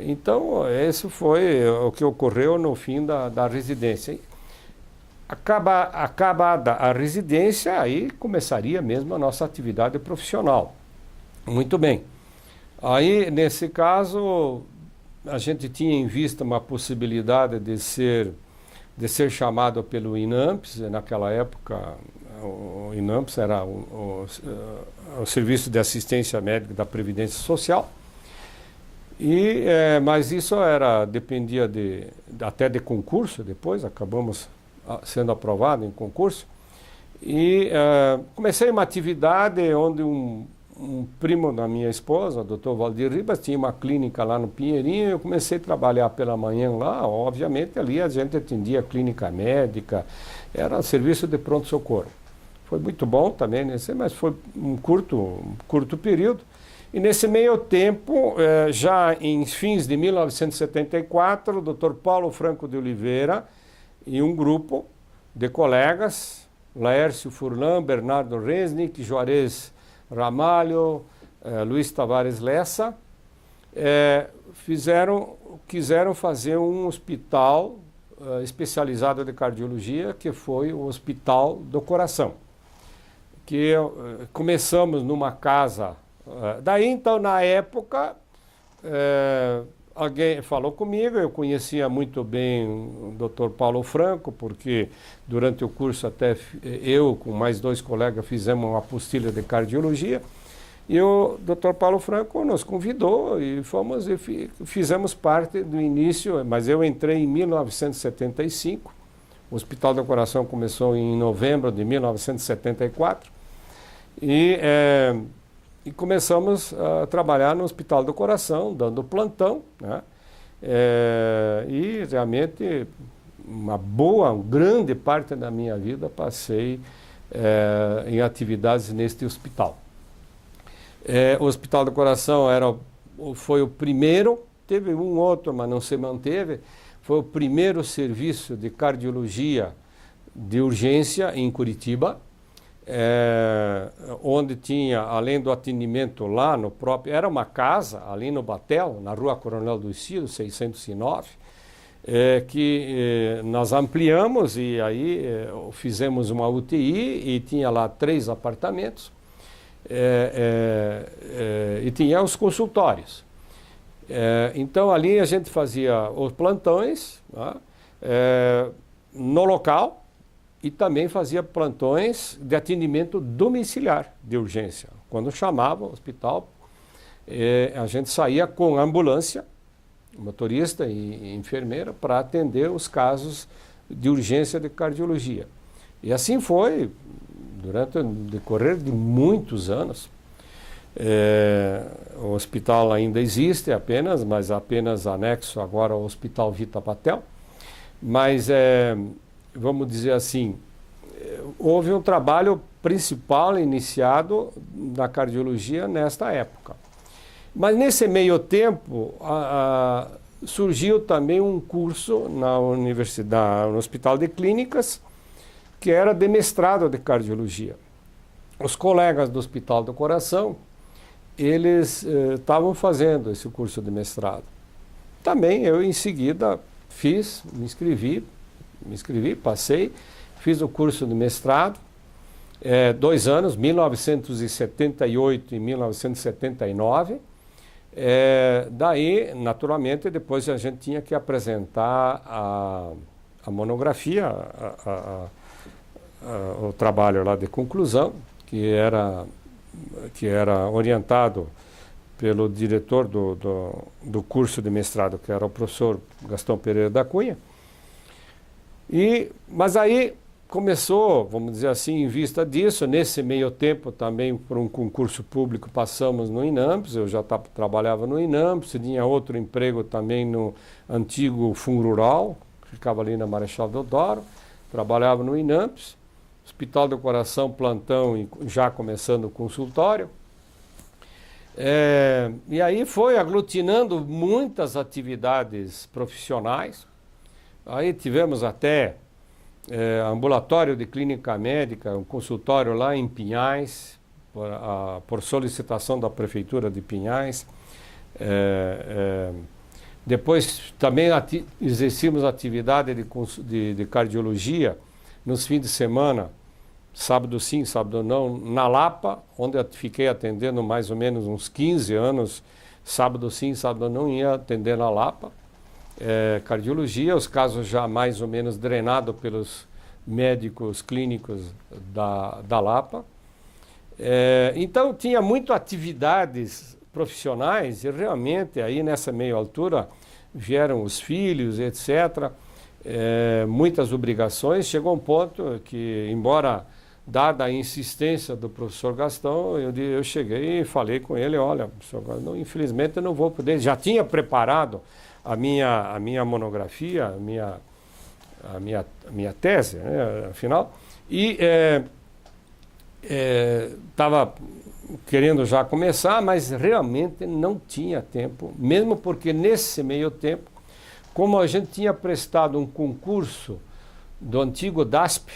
Então, esse foi o que ocorreu no fim da residência. Acabada a residência, aí começaria mesmo a nossa atividade profissional. Muito bem. Aí, nesse caso, a gente tinha em vista uma possibilidade de ser chamado pelo INAMPS. Naquela época, o INAMPS era o Serviço de Assistência Médica da Previdência Social. Mas isso dependia até de concurso. Depois acabamos sendo aprovado em concurso. E comecei uma atividade onde um primo da minha esposa, o Dr. Valdir Ribas, tinha uma clínica lá no Pinheirinho. Eu comecei a trabalhar pela manhã lá. Obviamente ali a gente atendia a clínica médica, era serviço de pronto-socorro. Foi muito bom também, mas foi um curto período. E nesse meio tempo, já em fins de 1974, o Dr. Paulo Franco de Oliveira e um grupo de colegas, Laércio Furlan, Bernardo Resnick, Juarez Ramalho, Luiz Tavares Lessa, quiseram fazer um hospital especializado de cardiologia, que foi o Hospital do Coração. Que começamos numa casa. Daí, então, na época, alguém falou comigo. Eu conhecia muito bem o Dr. Paulo Franco, porque durante o curso até eu, com mais 2 colegas, fizemos uma apostila de cardiologia. E o Dr. Paulo Franco nos convidou e fizemos parte do início, mas eu entrei em 1975. O Hospital do Coração começou em novembro de 1974. E começamos a trabalhar no Hospital do Coração, dando plantão, né? E realmente uma grande parte da minha vida passei em atividades neste hospital. O Hospital do Coração foi o primeiro, teve um outro, mas não se manteve, foi o primeiro serviço de cardiologia de urgência em Curitiba. Onde tinha, além do atendimento lá no próprio, era uma casa ali no Batel, na Rua Coronel Duício, 609, que nós ampliamos e aí fizemos uma UTI e tinha lá 3 apartamentos e tinha os consultórios. Então ali a gente fazia os plantões, né, no local. E também fazia plantões de atendimento domiciliar de urgência. Quando chamava o hospital, a gente saía com ambulância, motorista e enfermeira, para atender os casos de urgência de cardiologia. E assim foi durante o decorrer de muitos anos. O hospital ainda existe mas apenas anexo agora ao Hospital Vita Batel. Mas vamos dizer assim, houve um trabalho principal iniciado na cardiologia nesta época. Mas nesse meio tempo, surgiu também um curso na universidade, no Hospital de Clínicas, que era de mestrado de cardiologia. Os colegas do Hospital do Coração, eles estavam fazendo esse curso de mestrado. Também eu, em seguida, me inscrevi, passei, fiz o curso de mestrado, 2 anos, 1978 e 1979. Daí, naturalmente, depois a gente tinha que apresentar a monografia, o trabalho lá de conclusão, que era orientado pelo diretor do curso de mestrado, que era o professor Gastão Pereira da Cunha. Mas aí começou, vamos dizer assim, em vista disso, nesse meio tempo também, por um concurso público, passamos no INAMPS. Eu já trabalhava no INAMPS, tinha outro emprego também no antigo Fundo Rural, que ficava ali na Marechal Deodoro, trabalhava no INAMPS, Hospital do Coração, plantão e já começando o consultório. E aí foi aglutinando muitas atividades profissionais. Aí tivemos até ambulatório de clínica médica, um consultório lá em Pinhais, por solicitação da Prefeitura de Pinhais. Depois também exercíamos atividade de cardiologia nos fins de semana, sábado sim, sábado não, na Lapa, onde eu fiquei atendendo mais ou menos uns 15 anos sábado sim, sábado não, ia atender na Lapa. Cardiologia, os casos já mais ou menos drenados pelos médicos clínicos da Lapa. Então tinha muito atividades profissionais e realmente aí nessa meia altura vieram os filhos, etc. Muitas obrigações. Chegou um ponto que, embora dada a insistência do professor Gastão, eu cheguei e falei com ele, olha, professor Gastão, infelizmente eu não vou poder, já tinha preparado a minha monografia, a minha tese, né, afinal, e estava querendo já começar, mas realmente não tinha tempo, mesmo porque nesse meio tempo, como a gente tinha prestado um concurso do antigo DASP,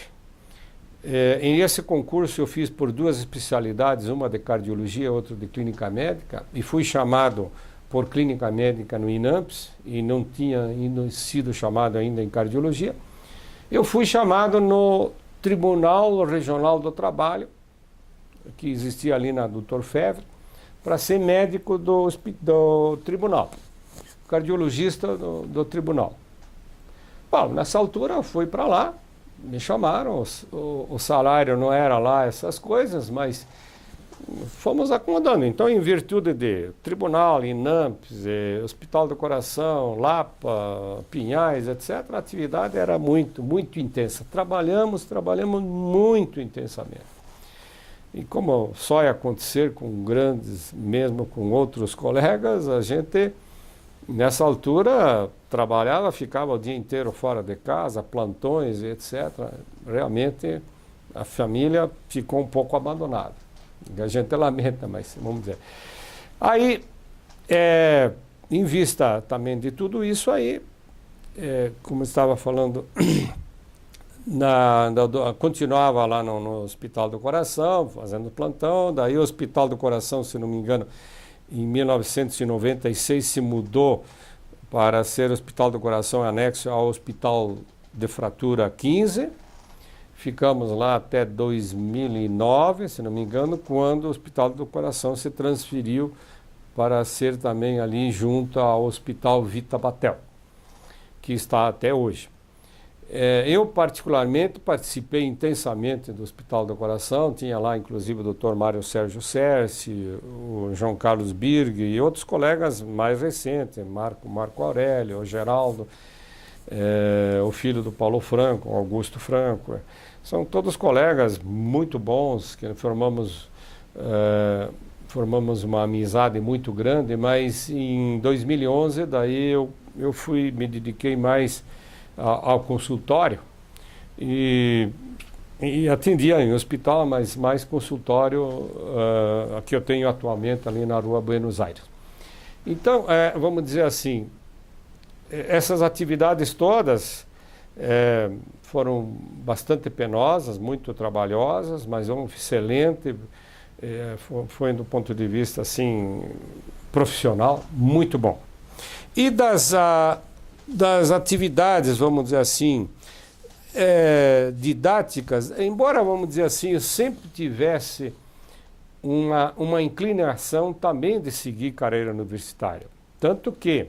em esse concurso eu fiz por 2 especialidades, uma de cardiologia, outra de clínica médica, e fui chamado por clínica médica no INAMPS, e não tinha sido chamado ainda em cardiologia. Eu fui chamado no Tribunal Regional do Trabalho, que existia ali na Dr. Fevre, para ser médico do tribunal, cardiologista do tribunal. Bom, nessa altura eu fui para lá, me chamaram, o salário não era lá essas coisas, mas fomos acomodando. Então, em virtude de tribunal, INAMPS, Hospital do Coração, Lapa, Pinhais, etc., a atividade era muito, muito intensa. Trabalhamos muito intensamente. E como só ia acontecer com grandes, mesmo com outros colegas, a gente, nessa altura, trabalhava, ficava o dia inteiro fora de casa, plantões, etc. Realmente, a família ficou um pouco abandonada. A gente lamenta, mas vamos dizer. Aí, em vista também de tudo isso aí, como eu estava falando, continuava lá no Hospital do Coração, fazendo plantão, daí o Hospital do Coração, se não me engano, em 1996 se mudou para ser Hospital do Coração anexo ao Hospital de Fratura 15. Ficamos lá até 2009, se não me engano, quando o Hospital do Coração se transferiu para ser também ali junto ao Hospital Vita Batel, que está até hoje. Eu, particularmente, participei intensamente do Hospital do Coração, tinha lá, inclusive, o Dr. Mário Sérgio Cerci, o João Carlos Birg e outros colegas mais recentes, Marco Aurélio, o Geraldo, o filho do Paulo Franco, Augusto Franco. São todos colegas muito bons, que formamos uma amizade muito grande, mas em 2011, daí eu me dediquei mais ao consultório e atendia em hospital, mas mais consultório que eu tenho atualmente ali na Rua Buenos Aires. Então, vamos dizer assim, essas atividades todas foram bastante penosas, muito trabalhosas, mas excelente, foi do ponto de vista assim, profissional, muito bom. E das atividades, vamos dizer assim, didáticas, embora, vamos dizer assim, eu sempre tivesse uma inclinação também de seguir carreira universitária. Tanto que,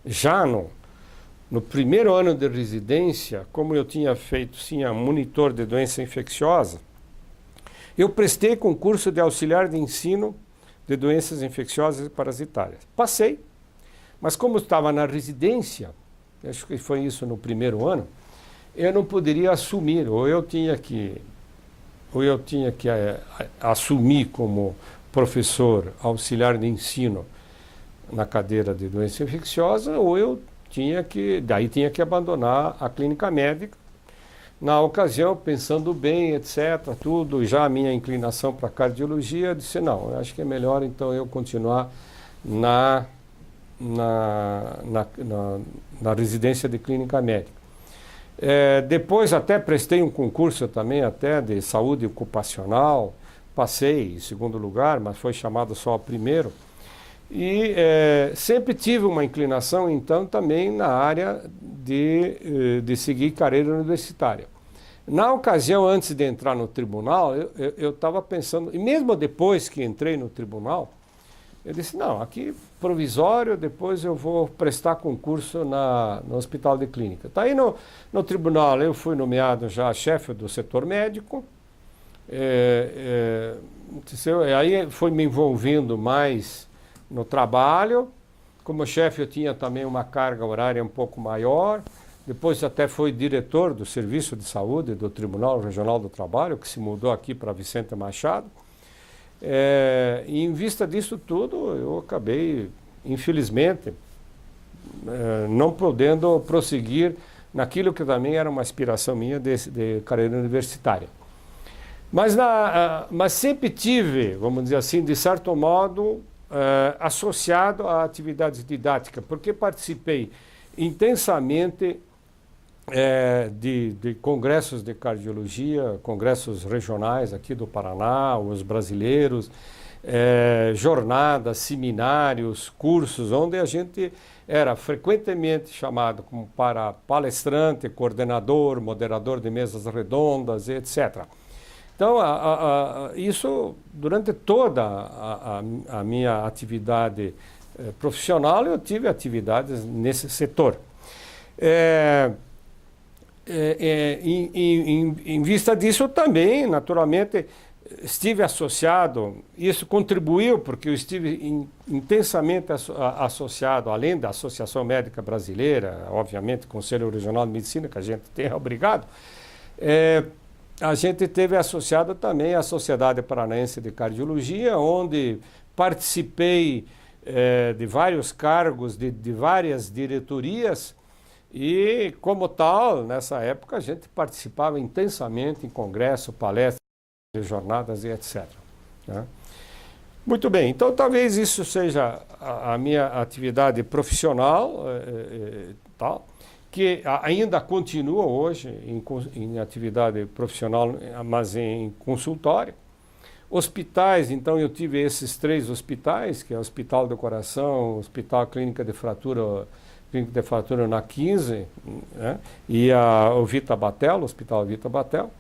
já no primeiro ano de residência, como eu tinha feito, monitor de doença infecciosa, eu prestei concurso de auxiliar de ensino de doenças infecciosas e parasitárias. Passei. Mas como eu estava na residência, acho que foi isso no primeiro ano, eu não poderia assumir, ou eu tinha que assumir como professor auxiliar de ensino na cadeira de doença infecciosa, ou eu tinha que abandonar a clínica médica. Na ocasião, pensando bem, etc., tudo, já a minha inclinação para cardiologia, eu disse, não, eu acho que é melhor então eu continuar na residência de clínica médica. Depois até prestei um concurso também até de saúde ocupacional, passei em segundo lugar, mas foi chamado só o primeiro. E sempre tive uma inclinação então também na área de seguir carreira universitária. Na ocasião, antes de entrar no tribunal, eu estava pensando, e mesmo depois que entrei no tribunal, Eu disse, não, aqui provisório, depois eu vou prestar concurso no Hospital de Clínica. Tá aí no tribunal, eu fui nomeado já chefe do setor médico, aí fui me envolvendo mais no trabalho. Como chefe eu tinha também uma carga horária um pouco maior. Depois até fui diretor do Serviço de Saúde do Tribunal Regional do Trabalho, que se mudou aqui para Vicente Machado. E em vista disso tudo, eu acabei, infelizmente, não podendo prosseguir naquilo que também era uma aspiração minha de carreira universitária. Mas sempre tive, vamos dizer assim, de certo modo, associado à atividade didática, porque participei intensamente de congressos de cardiologia, congressos regionais aqui do Paraná, os brasileiros, jornadas, seminários, cursos, onde a gente era frequentemente chamado como para palestrante, coordenador, moderador de mesas redondas, etc. Então, isso durante toda a minha atividade profissional, eu tive atividades nesse setor. Em vista disso também, naturalmente, estive associado, isso contribuiu porque eu estive intensamente associado, além da Associação Médica Brasileira, obviamente, Conselho Regional de Medicina, que a gente tem obrigado, a gente teve associado também à Sociedade Paranaense de Cardiologia, onde participei de vários cargos, de várias diretorias, e, como tal, nessa época, a gente participava intensamente em congresso, palestras, jornadas e etc. Né? Muito bem, então talvez isso seja a minha atividade profissional, tal, que ainda continua hoje em atividade profissional, mas em consultório. Hospitais, então eu tive esses 3 hospitais, que é o Hospital do Coração, o Hospital Clínica de Fratura na 15, né? E o Vita Batel, o Hospital Vita Batel.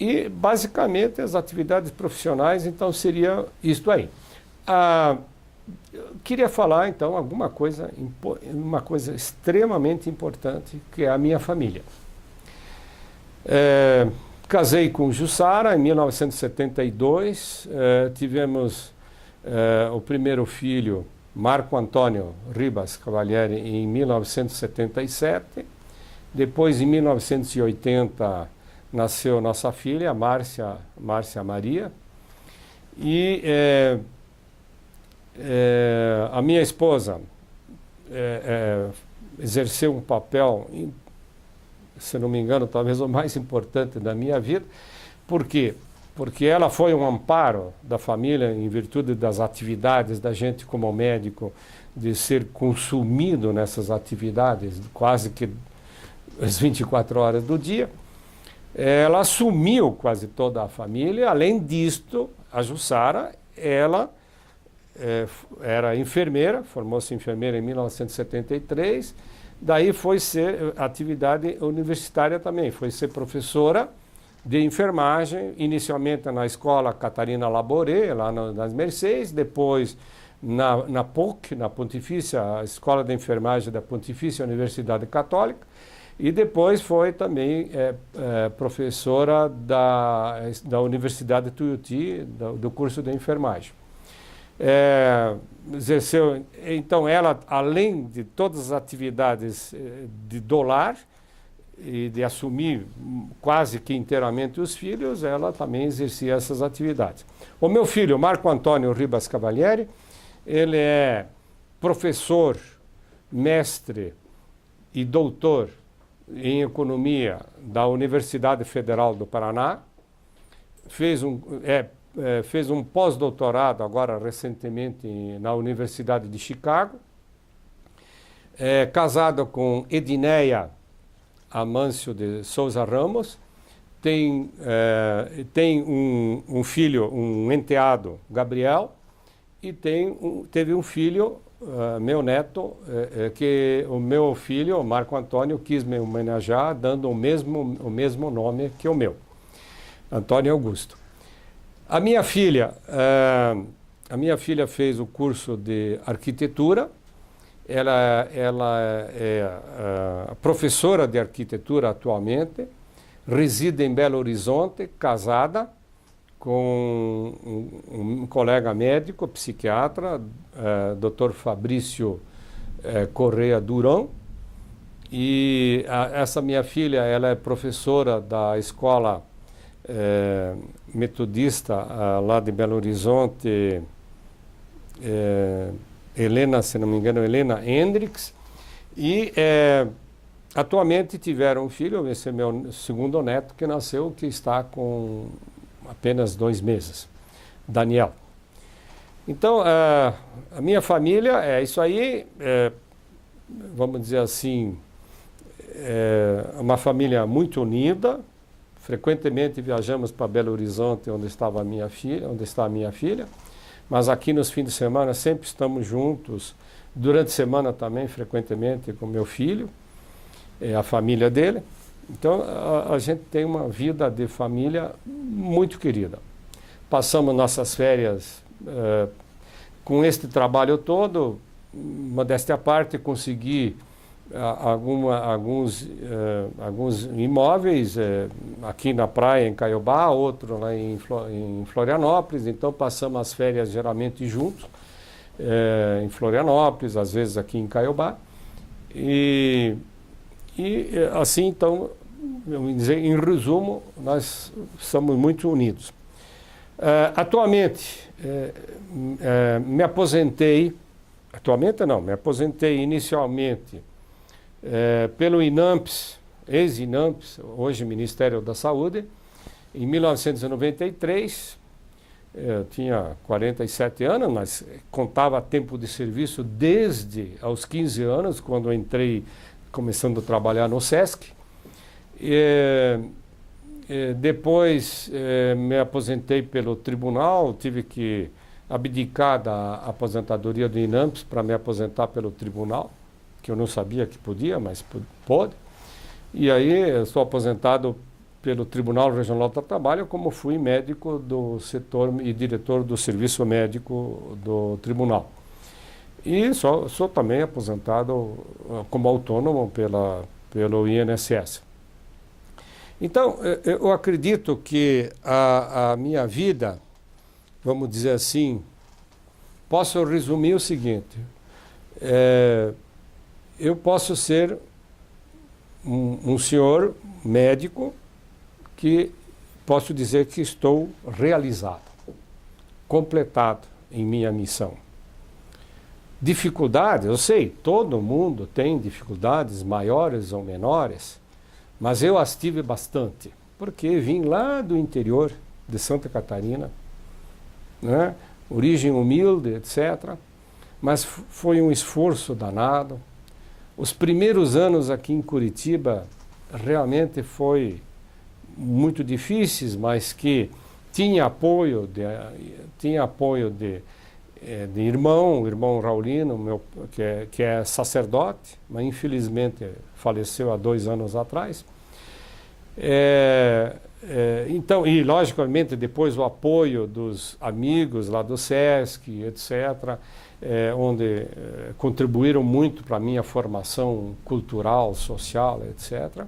E, basicamente, as atividades profissionais, então, seria isto aí. Eu queria falar, então, uma coisa extremamente importante, que é a minha família. Casei com Jussara em 1972, tivemos o primeiro filho, Marco Antônio Ribas Cavalieri, em 1977. Depois, em 1980, nasceu nossa filha, Márcia Maria. E a minha esposa exerceu um papel, se não me engano, talvez o mais importante da minha vida. Por quê? Porque ela foi um amparo da família em virtude das atividades da gente como médico, de ser consumido nessas atividades quase que as 24 horas do dia. Ela assumiu quase toda a família. Além disto, a Jussara, ela era enfermeira, formou-se enfermeira em 1973, daí foi ser atividade universitária também, foi ser professora de enfermagem, inicialmente na Escola Catarina Laboré, lá nas Mercês, depois na PUC, na Pontifícia, a Escola de Enfermagem da Pontifícia Universidade Católica, e depois foi também professora da Universidade Tuiuti, do curso de enfermagem. Exerceu, então ela, além de todas as atividades do lar e de assumir quase que inteiramente os filhos, ela também exercia essas atividades. O meu filho, Marco Antônio Ribas Cavalieri, ele é professor, mestre e doutor em economia da Universidade Federal do Paraná, fez um pós-doutorado agora recentemente na Universidade de Chicago, casado com Edineia Amâncio de Souza Ramos, tem um filho, um enteado, Gabriel, e teve um filho, meu neto, que o meu filho, Marco Antônio, quis me homenagear dando o mesmo nome que o meu, Antônio Augusto. A minha filha, A minha filha fez o curso de arquitetura, ela é professora de arquitetura atualmente, reside em Belo Horizonte, casada com um colega médico, psiquiatra, Dr. Fabrício Correa Durão. E essa minha filha, ela é professora da escola metodista lá de Belo Horizonte, Helena, se não me engano, Helena Hendricks, e atualmente tiveram um filho, esse é meu segundo neto, que nasceu, que está com apenas 2 meses, Daniel. Então, a minha família é isso aí, vamos dizer assim, uma família muito unida. Frequentemente viajamos para Belo Horizonte, onde está a minha filha, mas aqui nos fins de semana sempre estamos juntos, durante a semana também, frequentemente, com meu filho, a família dele. Então, a gente tem uma vida de família muito querida. Passamos nossas férias com este trabalho todo, modéstia à parte, consegui alguns imóveis aqui na praia, em Caiobá, outro lá em Florianópolis. Então passamos as férias geralmente juntos, em Florianópolis, às vezes aqui em Caiobá. E assim, então, vamos dizer, em resumo, nós somos muito unidos. Atualmente, me aposentei inicialmente pelo INAMPS, ex-INAMPS, hoje Ministério da Saúde, em 1993. Eu tinha 47 anos, mas contava tempo de serviço desde aos 15 anos, quando eu entrei começando a trabalhar no SESC. Depois me aposentei pelo tribunal, tive que abdicar da aposentadoria do INAMPS para me aposentar pelo tribunal, que eu não sabia que podia, mas pôde. E aí eu sou aposentado pelo Tribunal Regional do Trabalho, como fui médico do setor e diretor do serviço médico do tribunal. E sou também aposentado como autônomo pelo INSS. Então, eu acredito que a minha vida, vamos dizer assim, posso resumir o seguinte: eu posso ser um senhor médico que posso dizer que estou realizado, completado em minha missão. Dificuldades, eu sei, todo mundo tem dificuldades maiores ou menores, mas eu as tive bastante, porque vim lá do interior de Santa Catarina, né? Origem humilde, etc. Mas foi um esforço danado. Os primeiros anos aqui em Curitiba realmente foi muito difíceis, mas que tinha apoio de irmão, o irmão Raulino, que é sacerdote, mas infelizmente faleceu há 2 anos atrás. Então, e logicamente depois o apoio dos amigos lá do SESC, etc., onde contribuíram muito para a minha formação cultural, social, etc.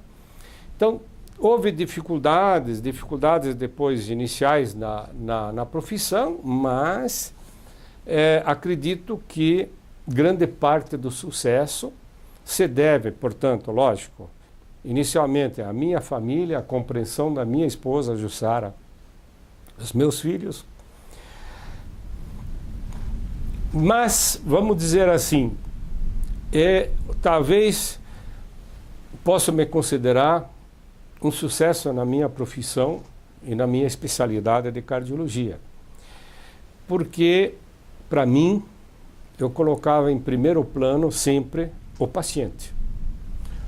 Então, houve dificuldades depois iniciais na profissão, mas acredito que grande parte do sucesso se deve, portanto, lógico, inicialmente à minha família, à compreensão da minha esposa, Jussara, dos meus filhos. Mas, vamos dizer assim, talvez possa me considerar um sucesso na minha profissão e na minha especialidade de cardiologia. Porque, para mim, eu colocava em primeiro plano sempre o paciente.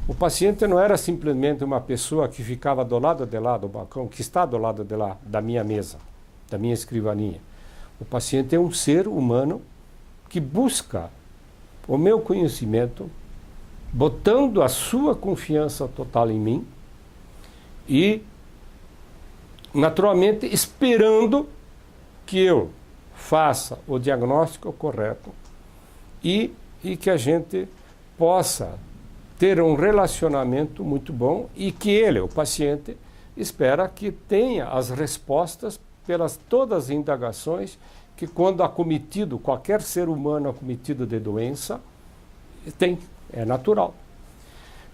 O paciente não era simplesmente uma pessoa que ficava do lado de lá do balcão, que está do lado de lá da minha mesa, da minha escrivaninha. O paciente é um ser humano que busca o meu conhecimento, botando a sua confiança total em mim e, naturalmente, esperando que eu faça o diagnóstico correto e que a gente possa ter um relacionamento muito bom e que ele, o paciente, espera que tenha as respostas pelas todas as indagações que quando acometido, qualquer ser humano acometido de doença, tem, é natural.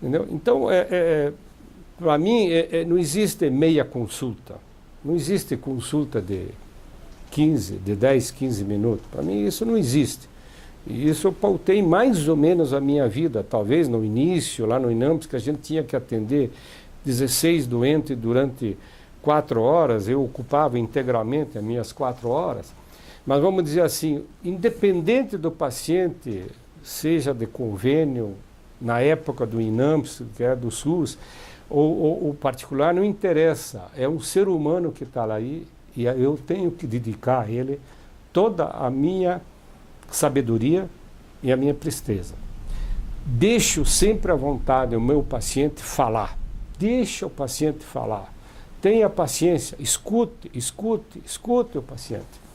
Entendeu? Então, para mim, não existe meia consulta, não existe consulta de 10, 15 minutos, para mim isso não existe. E isso eu pautei mais ou menos a minha vida, talvez no início, lá no INAMPS, que a gente tinha que atender 16 doentes durante 4 horas, eu ocupava integralmente as minhas 4 horas. Mas vamos dizer assim, independente do paciente, seja de convênio, na época do INAMPS, que é do SUS, ou particular, não interessa, é um ser humano que está lá aí e eu tenho que dedicar a ele toda a minha sabedoria e a minha presteza. Deixo sempre à vontade o meu paciente falar. Deixa o paciente falar. Tenha paciência, escute o paciente.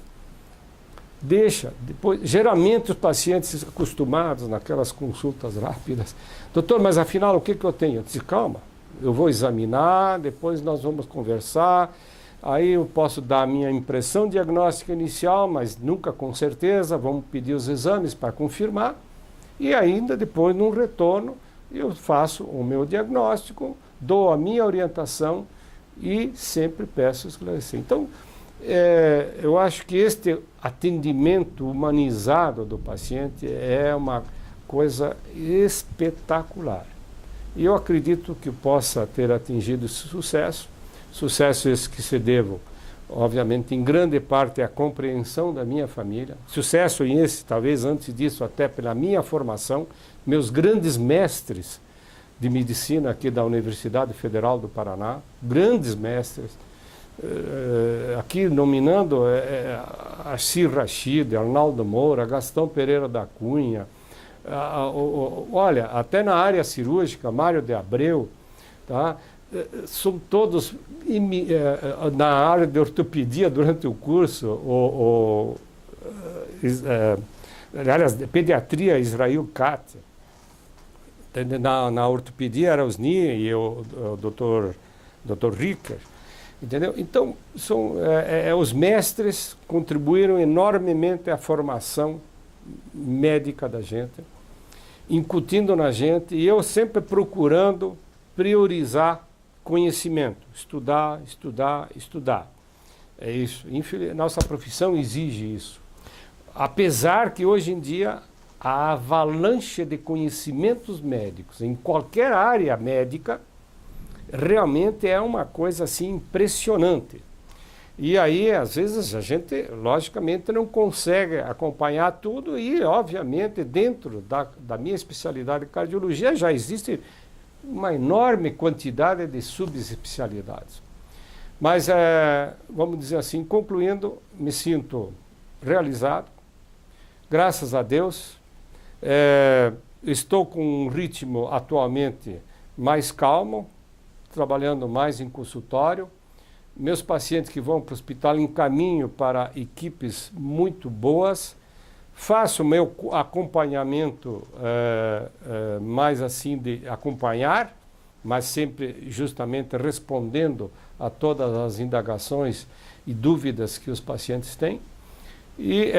Deixa, depois, geralmente os pacientes acostumados naquelas consultas rápidas, doutor, mas afinal o que eu tenho? Eu disse, calma, eu vou examinar, depois nós vamos conversar, aí eu posso dar a minha impressão diagnóstica inicial, mas nunca com certeza, vamos pedir os exames para confirmar, e ainda depois, num retorno, eu faço o meu diagnóstico, dou a minha orientação e sempre peço esclarecer. Então, eu acho que este atendimento humanizado do paciente é uma coisa espetacular. E eu acredito que possa ter atingido sucesso esse que se devo, obviamente, em grande parte à compreensão da minha família, sucesso esse, talvez antes disso, até pela minha formação, meus grandes mestres de medicina aqui da Universidade Federal do Paraná, grandes mestres, aqui nominando Achir Rachid, Arnaldo Moura, Gastão Pereira da Cunha, olha, até na área cirúrgica, Mário de Abreu, tá? São todos na área de ortopedia durante o curso, aliás, de pediatria, Israel Katz, na ortopedia era Osni e o Dr. Ricker. Entendeu? Então, os mestres contribuíram enormemente à formação médica da gente, incutindo na gente, e eu sempre procurando priorizar conhecimento, estudar. É isso. Nossa profissão exige isso. Apesar que hoje em dia a avalanche de conhecimentos médicos em qualquer área médica realmente é uma coisa assim impressionante. E aí, às vezes, a gente, logicamente, não consegue acompanhar tudo e, obviamente, dentro da minha especialidade de cardiologia já existe uma enorme quantidade de subespecialidades. Mas, vamos dizer assim, concluindo, me sinto realizado, graças a Deus. Estou com um ritmo atualmente mais calmo, trabalhando mais em consultório. Meus pacientes que vão para o hospital encaminho para equipes muito boas. Faço o meu acompanhamento mais assim de acompanhar, mas sempre justamente respondendo a todas as indagações e dúvidas que os pacientes têm. E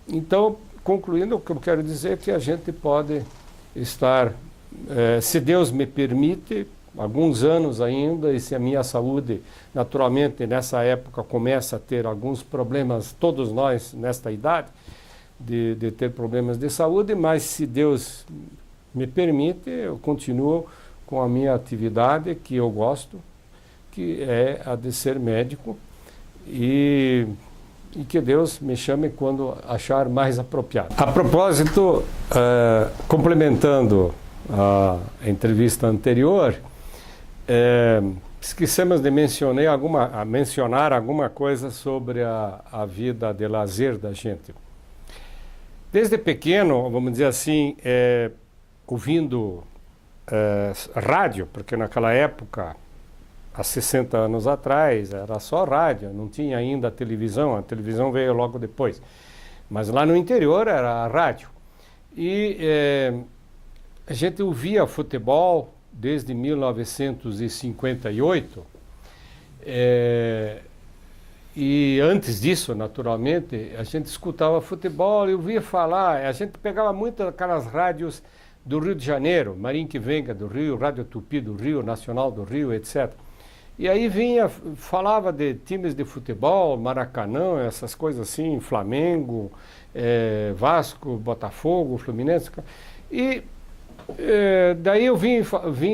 então, concluindo, o que eu quero dizer é que a gente pode estar, se Deus me permite, alguns anos ainda, e se a minha saúde, naturalmente, nessa época começa a ter alguns problemas, todos nós nesta idade, de ter problemas de saúde, mas se Deus me permite, eu continuo com a minha atividade que eu gosto, que é a de ser médico, e que Deus me chame quando achar mais apropriado. A propósito, complementando a entrevista anterior, esquecemos de mencionar alguma coisa sobre a vida de lazer da gente. Desde pequeno, vamos dizer assim, ouvindo rádio, porque naquela época há 60 anos atrás era só rádio, não tinha ainda a televisão veio logo depois. Mas lá no interior era a rádio. E a gente ouvia futebol desde 1958. E antes disso, naturalmente, a gente escutava futebol e ouvia falar. A gente pegava muito aquelas rádios do Rio de Janeiro, Marim que Venga do Rio, Rádio Tupi do Rio, Nacional do Rio, etc. E aí falava de times de futebol, Maracanã, essas coisas assim, Flamengo, Vasco, Botafogo, Fluminense. E daí eu vim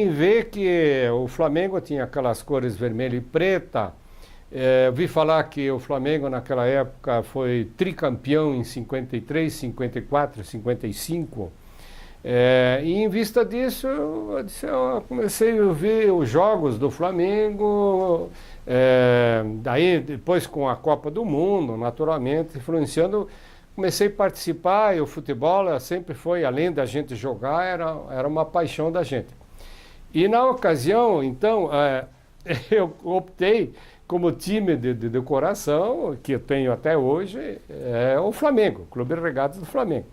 ver que o Flamengo tinha aquelas cores vermelha e preta. Vi falar que o Flamengo naquela época foi tricampeão em 53, 54, 55. E em vista disso, eu comecei a ver os jogos do Flamengo, daí depois com a Copa do Mundo, naturalmente, influenciando, comecei a participar e o futebol sempre foi, além da gente jogar, era uma paixão da gente. E na ocasião, então, eu optei como time de coração, que eu tenho até hoje, é o Flamengo, o Clube Regatas do Flamengo.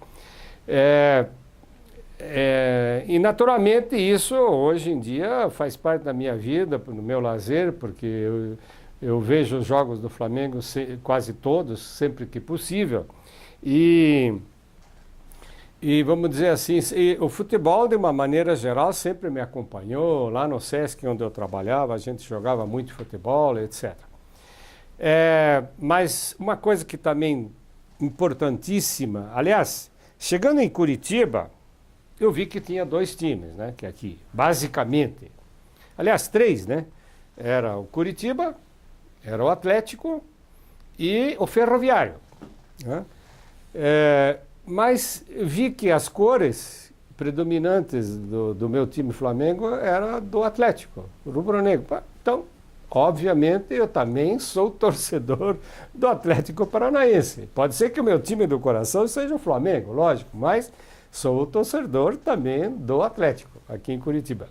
E naturalmente isso hoje em dia faz parte da minha vida, do meu lazer, porque eu vejo os jogos do Flamengo quase todos, sempre que possível. E vamos dizer assim, o futebol de uma maneira geral sempre me acompanhou, lá no Sesc onde eu trabalhava, a gente jogava muito futebol, etc. Mas uma coisa que também importantíssima, aliás, chegando em Curitiba, eu vi que tinha 2 times, né, que aqui, basicamente, aliás 3, né, era o Curitiba, era o Atlético e o Ferroviário, né? Mas vi que as cores predominantes do meu time Flamengo era do Atlético, rubro-negro. Então, obviamente, eu também sou torcedor do Atlético Paranaense. Pode ser que o meu time do coração seja o Flamengo, lógico, mas sou o torcedor também do Atlético, aqui em Curitiba.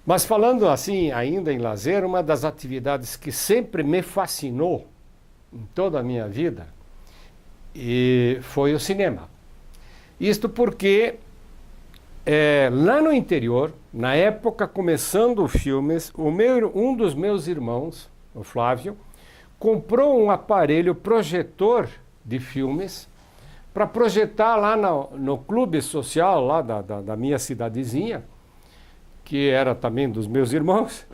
Mas falando assim, ainda em lazer, uma das atividades que sempre me fascinou em toda a minha vida foi o cinema. Isto porque lá no interior, na época começando os filmes, um dos meus irmãos, o Flávio, comprou um aparelho projetor de filmes para projetar lá no clube social lá da minha cidadezinha, que era também dos meus irmãos,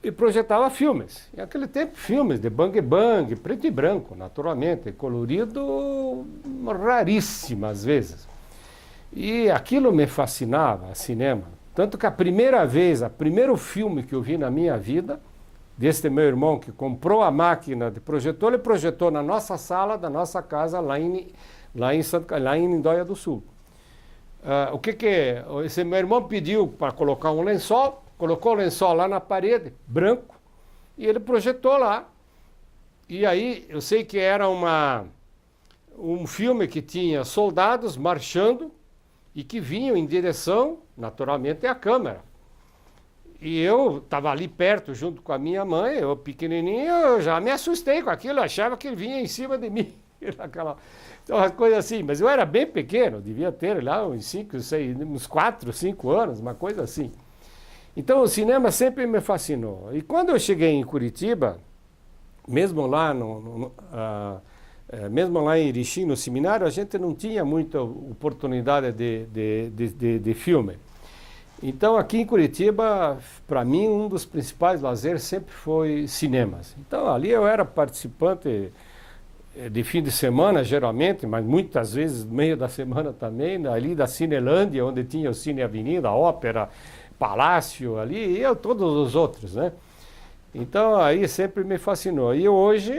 e projetava filmes. E naquele tempo, filmes de bang-bang, preto e branco, naturalmente, colorido raríssimas vezes. E aquilo me fascinava, cinema. Tanto que o primeiro filme que eu vi na minha vida, deste meu irmão que comprou a máquina de projetor, ele projetou na nossa sala da nossa casa lá em Indóia do Sul. Esse meu irmão pediu para colocar um lençol, colocou o lençol lá na parede, branco, e ele projetou lá. E aí eu sei que era um filme que tinha soldados marchando e que vinham em direção, naturalmente, à câmera. E eu estava ali perto, junto com a minha mãe, eu pequenininho, eu já me assustei com aquilo, eu achava que ele vinha em cima de mim. Então, uma coisa assim, mas eu era bem pequeno, devia ter lá uns 4, 5 anos, uma coisa assim. Então o cinema sempre me fascinou. E quando eu cheguei em Curitiba, mesmo lá em Erechim, no seminário, a gente não tinha muita oportunidade de filme. Então aqui em Curitiba, para mim, um dos principais lazeres sempre foi cinemas. Então ali eu era participante de fim de semana, geralmente, mas muitas vezes no meio da semana também, ali da Cinelândia, onde tinha o Cine Avenida, a Ópera, Palácio ali, e todos os outros, né? Então aí sempre me fascinou. E hoje,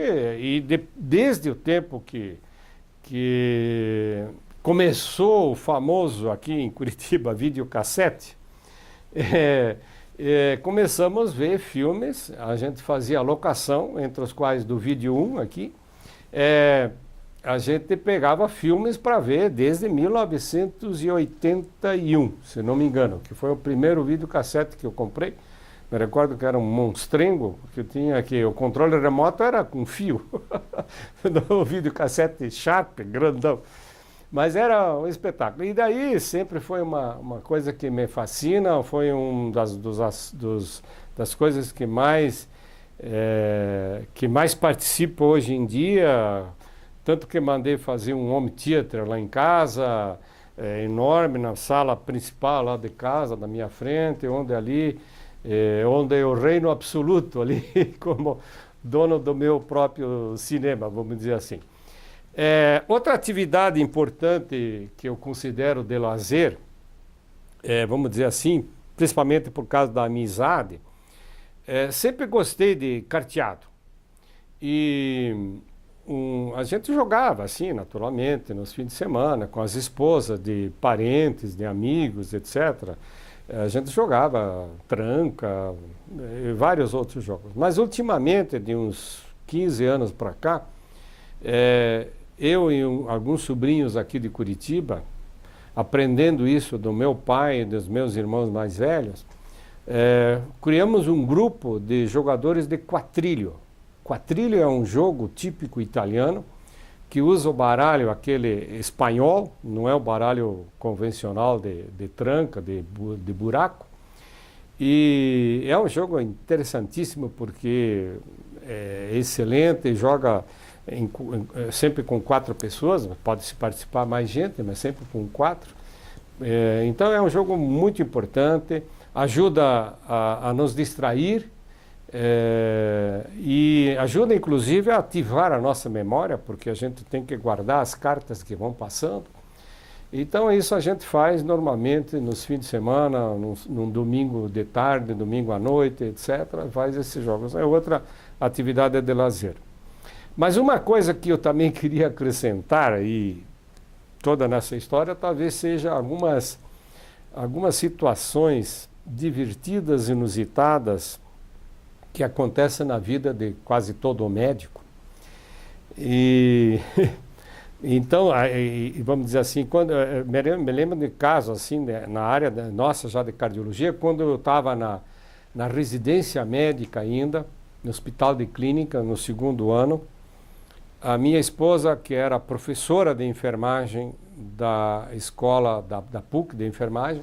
desde o tempo que começou o famoso aqui em Curitiba videocassete, começamos a ver filmes, a gente fazia locação, entre os quais do Vídeo 1 aqui, a gente pegava filmes para ver desde 1981, se não me engano, que foi o primeiro videocassete que eu comprei. Me recordo que era um monstrengo, que tinha que o controle remoto era com fio, no videocassete Sharp, grandão. Mas era um espetáculo. E daí sempre foi uma coisa que me fascina, foi das coisas que mais participo hoje em dia, tanto que mandei fazer um home theater lá em casa, enorme, na sala principal lá de casa, da minha frente, onde eu reino absoluto ali, como dono do meu próprio cinema, vamos dizer assim. Outra atividade importante que eu considero de lazer, vamos dizer assim, principalmente por causa da amizade, sempre gostei de carteado. E a gente jogava assim, naturalmente, nos fins de semana, com as esposas de parentes, de amigos, etc. A gente jogava tranca e vários outros jogos. Mas ultimamente, de uns 15 anos para cá, eu e alguns sobrinhos aqui de Curitiba, aprendendo isso do meu pai e dos meus irmãos mais velhos, criamos um grupo de jogadores de quatrilho. Quatrilho é um jogo típico italiano que usa o baralho aquele espanhol, não é o baralho convencional de tranca, de buraco. E é um jogo interessantíssimo porque é excelente, joga sempre com 4 pessoas, pode-se participar mais gente, mas sempre com 4. Então é um jogo muito importante, ajuda a nos distrair e ajuda inclusive a ativar a nossa memória, porque a gente tem que guardar as cartas que vão passando. Então isso a gente faz normalmente nos fins de semana, num domingo de tarde, domingo à noite, etc. Faz esses jogos. É outra atividade de lazer. Mas uma coisa que eu também queria acrescentar e toda nessa história talvez seja algumas situações divertidas, inusitadas, que acontecem na vida de quase todo médico. E então, vamos dizer assim, quando me lembro de casos assim, na área nossa já de cardiologia, quando eu estava na residência médica ainda, no hospital de clínica, no 2º ano, a minha esposa, que era professora de enfermagem da escola da PUC de enfermagem,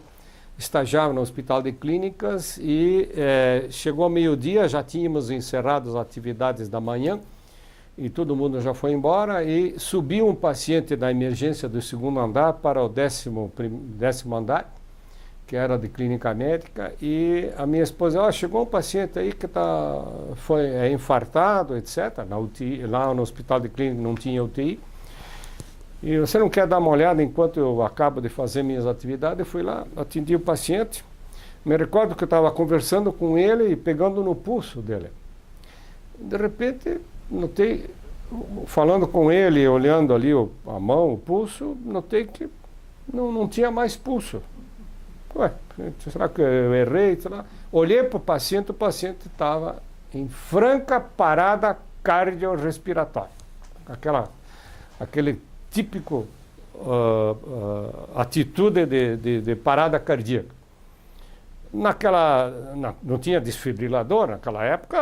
estagiava no hospital de clínicas e chegou ao meio-dia, já tínhamos encerrado as atividades da manhã e todo mundo já foi embora e subiu um paciente da emergência do 2º andar para o 10º andar, que era de clínica médica, e a minha esposa, chegou um paciente aí que foi infartado, etc. Na UTI, lá no hospital de clínica não tinha UTI. E você não quer dar uma olhada enquanto eu acabo de fazer minhas atividades? Eu fui lá, atendi o paciente. Me recordo que eu estava conversando com ele e pegando no pulso dele. De repente, notei, falando com ele, olhando ali a mão, o pulso, notei que não tinha mais pulso. Ué, será que eu errei? Olhei para o paciente estava em franca parada cardiorrespiratória. Aquele típico atitude de parada cardíaca. Não tinha desfibrilador naquela época,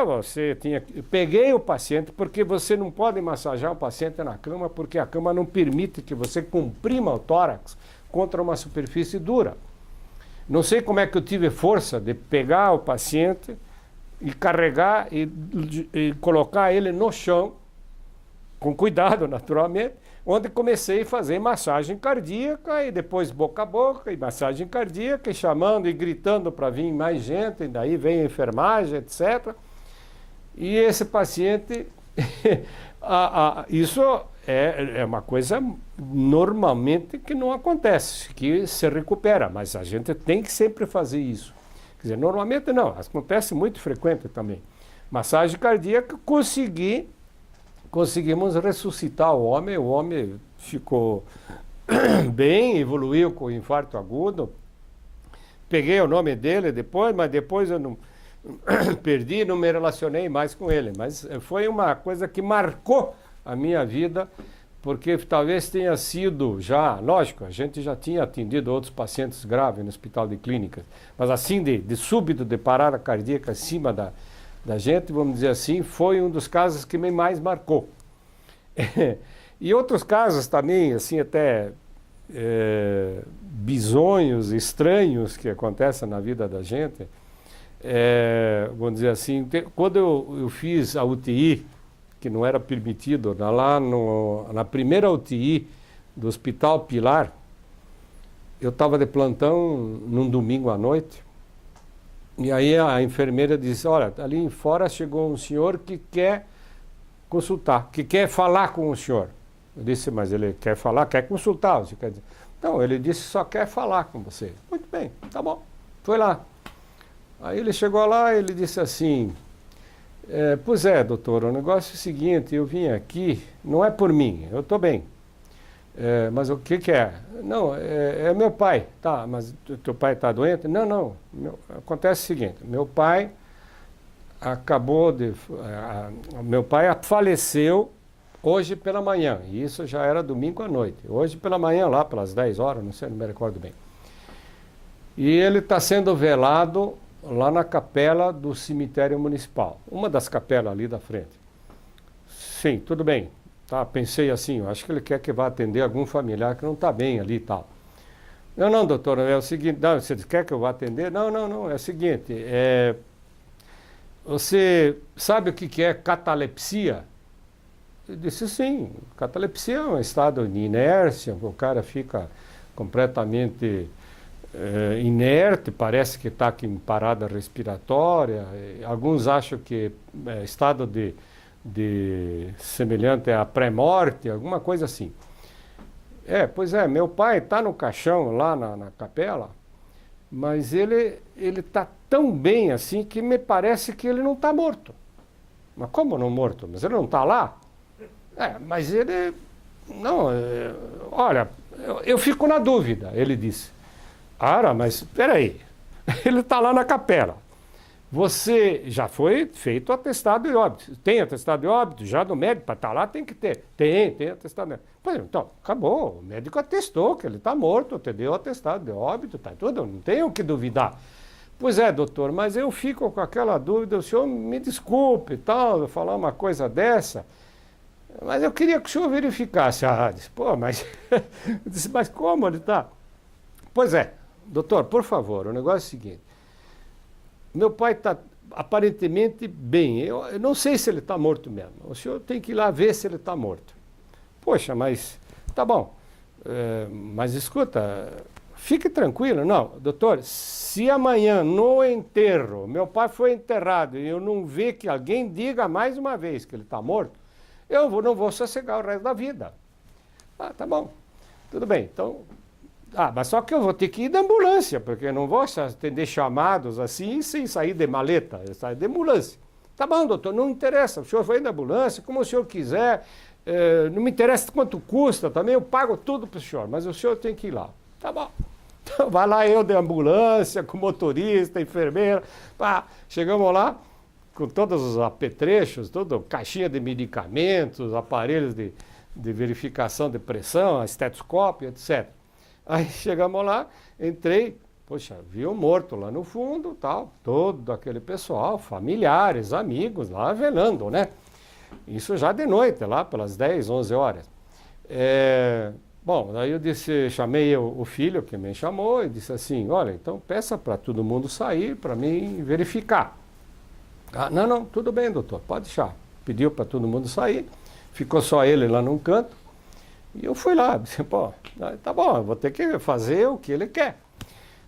peguei o paciente, porque você não pode massagear o paciente na cama, porque a cama não permite que você comprima o tórax contra uma superfície dura. Não sei como é que eu tive força de pegar o paciente e carregar e colocar ele no chão, com cuidado naturalmente, onde comecei a fazer massagem cardíaca e depois boca a boca e massagem cardíaca e chamando e gritando para vir mais gente, e daí vem a enfermagem, etc. E esse paciente, isso é uma coisa normalmente que não acontece, que se recupera, mas a gente tem que sempre fazer isso. Quer dizer, normalmente não, acontece muito frequente também. Massagem cardíaca, conseguimos ressuscitar o homem ficou bem, evoluiu com infarto agudo. Peguei o nome dele depois, mas depois eu não perdi, não me relacionei mais com ele. Mas foi uma coisa que marcou a minha vida, porque talvez tenha sido já, lógico, a gente já tinha atendido outros pacientes graves no hospital de clínicas, mas assim, de súbito, de parada cardíaca acima da gente, vamos dizer assim, foi um dos casos que me mais marcou. E outros casos também, assim, até bizonhos, estranhos que acontecem na vida da gente, vamos dizer assim, quando eu fiz a UTI, que não era permitido, lá na primeira UTI do Hospital Pilar, eu estava de plantão num domingo à noite, e aí a enfermeira disse, olha, ali fora chegou um senhor que quer consultar, que quer falar com o senhor. Eu disse, mas ele quer falar, quer consultar, você quer dizer? Não, ele disse, só quer falar com você. Muito bem, tá bom, foi lá. Aí ele chegou lá, ele disse assim, pois é, doutor, o negócio é o seguinte, eu vim aqui, não é por mim, eu estou bem. Mas o que é? Não, é meu pai. Tá, mas teu pai está doente? Não. Acontece o seguinte, meu pai meu pai faleceu hoje pela manhã, e isso já era domingo à noite. Hoje pela manhã, lá pelas 10 horas, não sei, não me recordo bem. E ele está sendo velado lá na capela do cemitério municipal, uma das capelas ali da frente. Sim, tudo bem. Tá, pensei assim, eu acho que ele quer que vá atender algum familiar que não está bem ali e tal. Não, doutor, é o seguinte, não, você quer que eu vá atender? Não, é o seguinte, você sabe o que é catalepsia? Eu disse, sim, catalepsia é um estado de inércia, o cara fica completamente inerte, parece que está em parada respiratória, alguns acham que é estado de semelhante à pré-morte, alguma coisa assim. Pois é, meu pai está no caixão lá na capela, mas ele está tão bem assim que me parece que ele não está morto. Mas como não morto? Mas ele não está lá? Mas ele... Não, olha, eu fico na dúvida, ele disse. Mas espera aí, ele está lá na capela. Você já foi feito atestado de óbito. Tem atestado de óbito? Já do médico, para estar lá tem que ter. Tem atestado de óbito. Pois, então, acabou. O médico atestou que ele está morto, te deu atestado de óbito, tá tudo, não tem o que duvidar. Pois é, doutor, mas eu fico com aquela dúvida, o senhor me desculpe e tal, eu falar uma coisa dessa, mas eu queria que o senhor verificasse. Disse, mas... eu disse, mas como ele está? Pois é, doutor, por favor, o negócio é o seguinte. Meu pai está aparentemente bem. Eu não sei se ele está morto mesmo. O senhor tem que ir lá ver se ele está morto. Poxa, mas tá bom. Mas escuta, fique tranquilo. Não, doutor, se amanhã no enterro meu pai foi enterrado e eu não ver que alguém diga mais uma vez que ele está morto, eu não vou sossegar o resto da vida. Tá bom. Tudo bem, então... mas só que eu vou ter que ir de ambulância, porque eu não vou atender chamados assim sem sair de maleta, eu saio de ambulância. Tá bom, doutor, não interessa, o senhor vai de ambulância, como o senhor quiser, não me interessa quanto custa também, eu pago tudo para o senhor, mas o senhor tem que ir lá. Tá bom. Então vai lá eu de ambulância, com motorista, enfermeira, chegamos lá com todos os apetrechos, toda caixinha de medicamentos, aparelhos de verificação de pressão, estetoscópio, etc. Aí chegamos lá, entrei, poxa, vi o morto lá no fundo, tal, todo aquele pessoal, familiares, amigos lá velando, né? Isso já de noite, lá pelas 10, 11 horas. Bom, daí eu disse, chamei o filho que me chamou e disse assim, olha, então peça para todo mundo sair para mim verificar. Não, tudo bem, doutor, pode deixar. Pediu para todo mundo sair, ficou só ele lá num canto. E eu fui lá, disse, tá bom, eu vou ter que fazer o que ele quer.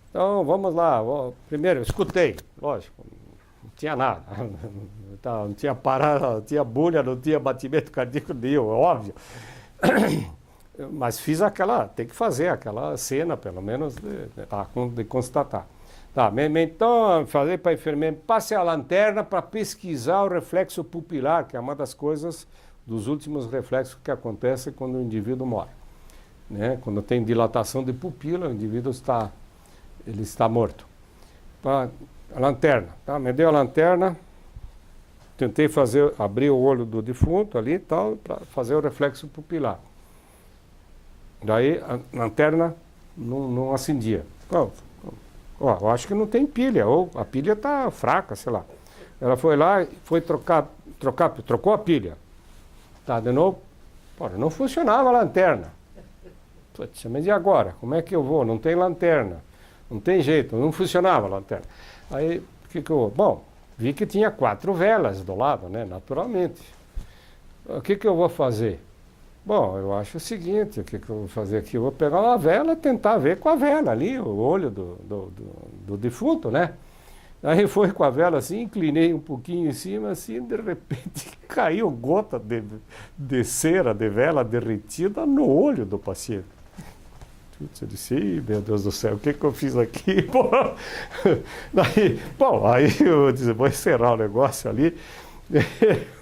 Então, vamos lá. Primeiro, eu escutei, lógico, não tinha nada. Não tinha parada, não tinha bulha, não tinha batimento cardíaco nenhum, óbvio. Mas tem que fazer aquela cena, pelo menos, de constatar. Então, falei para a enfermeira, passe a lanterna para pesquisar o reflexo pupilar, que é uma das coisas... dos últimos reflexos que acontecem quando o indivíduo morre. Né? Quando tem dilatação de pupila, o indivíduo está morto. A lanterna, me deu a lanterna, tentei abrir o olho do defunto ali e tal, para fazer o reflexo pupilar. Daí a lanterna não acendia. Ó, eu acho que não tem pilha, ou a pilha está fraca, sei lá. Ela foi lá, foi trocou a pilha. Tá, de novo, pô, não funcionava a lanterna. Putz, mas e agora? Como é que eu vou? Não tem lanterna. Não tem jeito, não funcionava a lanterna. Aí, o que eu... Bom, vi que tinha 4 velas do lado, né? Naturalmente. O que eu vou fazer? Bom, eu acho o seguinte, o que eu vou fazer aqui? Eu vou pegar uma vela e tentar ver com a vela ali, o olho do defunto, né? Aí foi com a vela assim, inclinei um pouquinho em cima, assim, de repente caiu gota de cera, de vela derretida no olho do paciente. Eu disse, meu Deus do céu, o que eu fiz aqui? Aí eu disse, vou encerrar o negócio ali.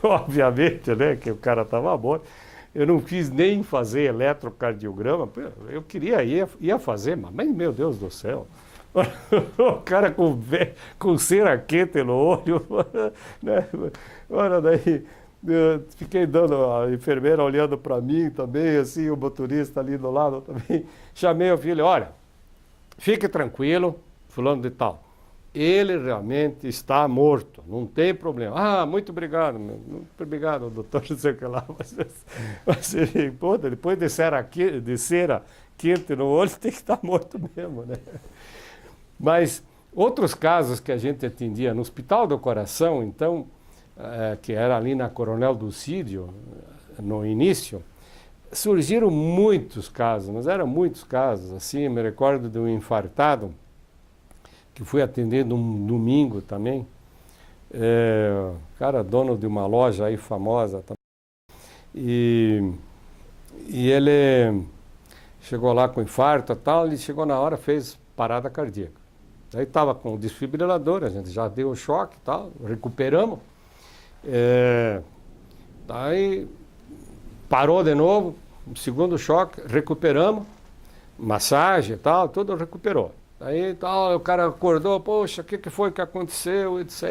Obviamente, né, que o cara estava morto. Eu não quis nem fazer eletrocardiograma. Eu ia fazer, mas meu Deus do céu. O cara com cera quente no olho. Né? Olha, daí eu fiquei dando a enfermeira olhando para mim também, assim, o motorista ali do lado também. Chamei o filho, olha, fique tranquilo, fulano de tal. Ele realmente está morto, não tem problema. Ah, muito obrigado, doutor, não sei o que lá. Mas pô, depois de cera quente no olho, tem que estar morto mesmo, né? Mas outros casos que a gente atendia no Hospital do Coração, então, que era ali na Coronel Dulcídio, no início, surgiram muitos casos, mas eram muitos casos, assim, me recordo de um infartado, que fui atender num domingo também, cara dono de uma loja aí famosa também, e ele chegou lá com infarto e tal, ele chegou na hora, fez parada cardíaca. Aí estava com o desfibrilador, a gente já deu o choque e tal, recuperamos, daí parou de novo, segundo choque, recuperamos, massagem e tal, tudo recuperou. Aí tal, o cara acordou, poxa, o que foi que aconteceu, etc.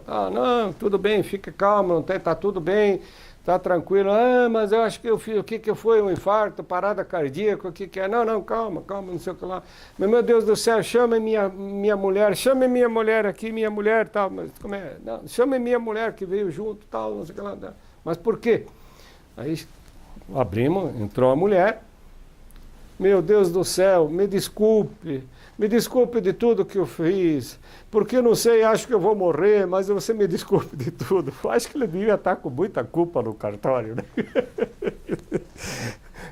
Tal. Não, tudo bem, fica calmo, não tem, tá tudo bem, tá tranquilo. Ah, mas eu acho que eu fiz, o que foi um infarto, parada cardíaca, o que é? Não, calma, não sei o que lá. Mas, meu Deus do céu, chame minha mulher aqui, minha mulher, tal. Mas como é? Não, chame minha mulher que veio junto, tal, não sei o que lá. Tal. Mas por quê? Aí abrimos, entrou a mulher. Meu Deus do céu, me desculpe de tudo que eu fiz, porque eu não sei, acho que eu vou morrer, mas você me desculpe de tudo. Acho que ele devia estar com muita culpa no cartório, né?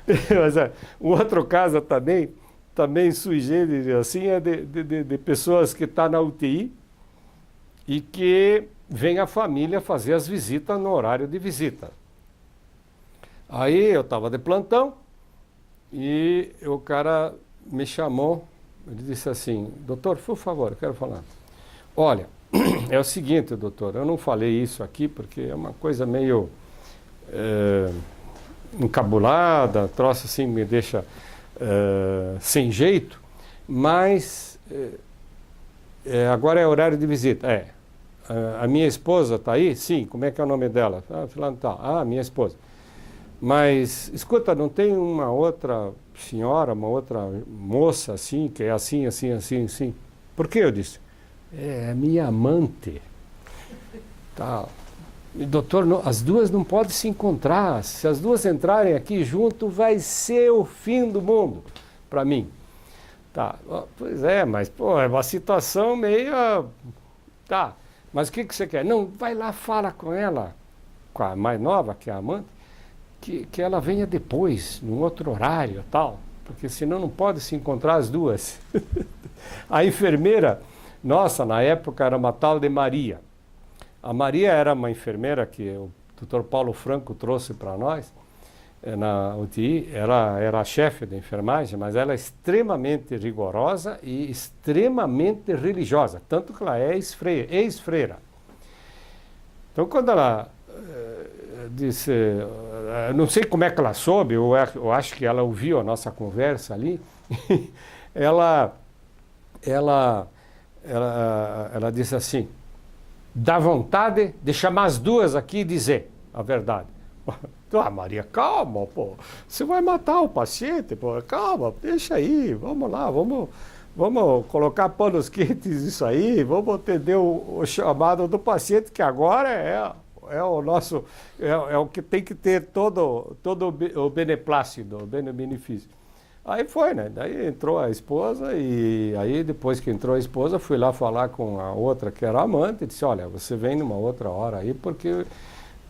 Mas um outro caso também sui generis, assim, é de pessoas que estão na UTI e que vem a família fazer as visitas no horário de visita. Aí eu estava de plantão e o cara me chamou. Ele disse assim, doutor, por favor, eu quero falar. Olha, é o seguinte, doutor, eu não falei isso aqui porque é uma coisa meio encabulada, troço assim me deixa sem jeito, mas agora é horário de visita. A minha esposa está aí? Sim, como é que é o nome dela? Minha esposa. Mas, escuta, não tem uma outra senhora, uma outra moça assim, que é assim. Por que eu disse? É minha amante. Tá. E, doutor, as duas não podem se encontrar. Se as duas entrarem aqui junto, vai ser o fim do mundo para mim. Tá. Pois é, mas, pô, é uma situação meio... Tá. Mas o que você quer? Não, vai lá, fala com ela, com a mais nova, que é a amante, que ela venha depois, num outro horário tal, porque senão não pode se encontrar as duas. A enfermeira, nossa, na época era uma tal de Maria. A Maria era uma enfermeira que o Dr. Paulo Franco trouxe para nós, na UTI, ela era a chefe da enfermagem, mas ela é extremamente rigorosa e extremamente religiosa, tanto que ela é ex-freira. Então, quando ela disse, não sei como é que ela soube, eu acho que ela ouviu a nossa conversa ali, ela disse assim, dá vontade de chamar as duas aqui e dizer a verdade. Ah, Maria, calma, pô. Você vai matar o paciente, pô. Calma, deixa aí. Vamos lá, vamos colocar panos quentes isso aí. Vamos atender o chamado do paciente, que agora é o nosso, é o que tem que ter todo o beneplácito, o benefício. Aí foi, né? Daí entrou a esposa e aí depois que entrou a esposa, fui lá falar com a outra que era amante e disse, olha, você vem numa outra hora aí porque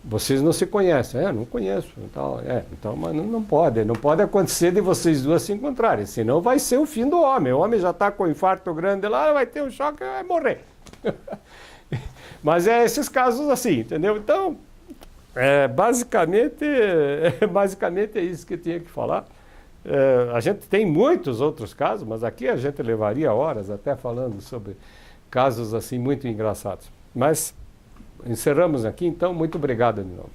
vocês não se conhecem. Não conheço. Então, mas não pode acontecer de vocês duas se encontrarem, senão vai ser o fim do homem. O homem já está com um infarto grande lá, vai ter um choque e vai morrer. Mas é esses casos assim, entendeu? Então, basicamente é isso que eu tinha que falar. A gente tem muitos outros casos, mas aqui a gente levaria horas até falando sobre casos assim muito engraçados. Mas encerramos aqui, então, muito obrigado de novo.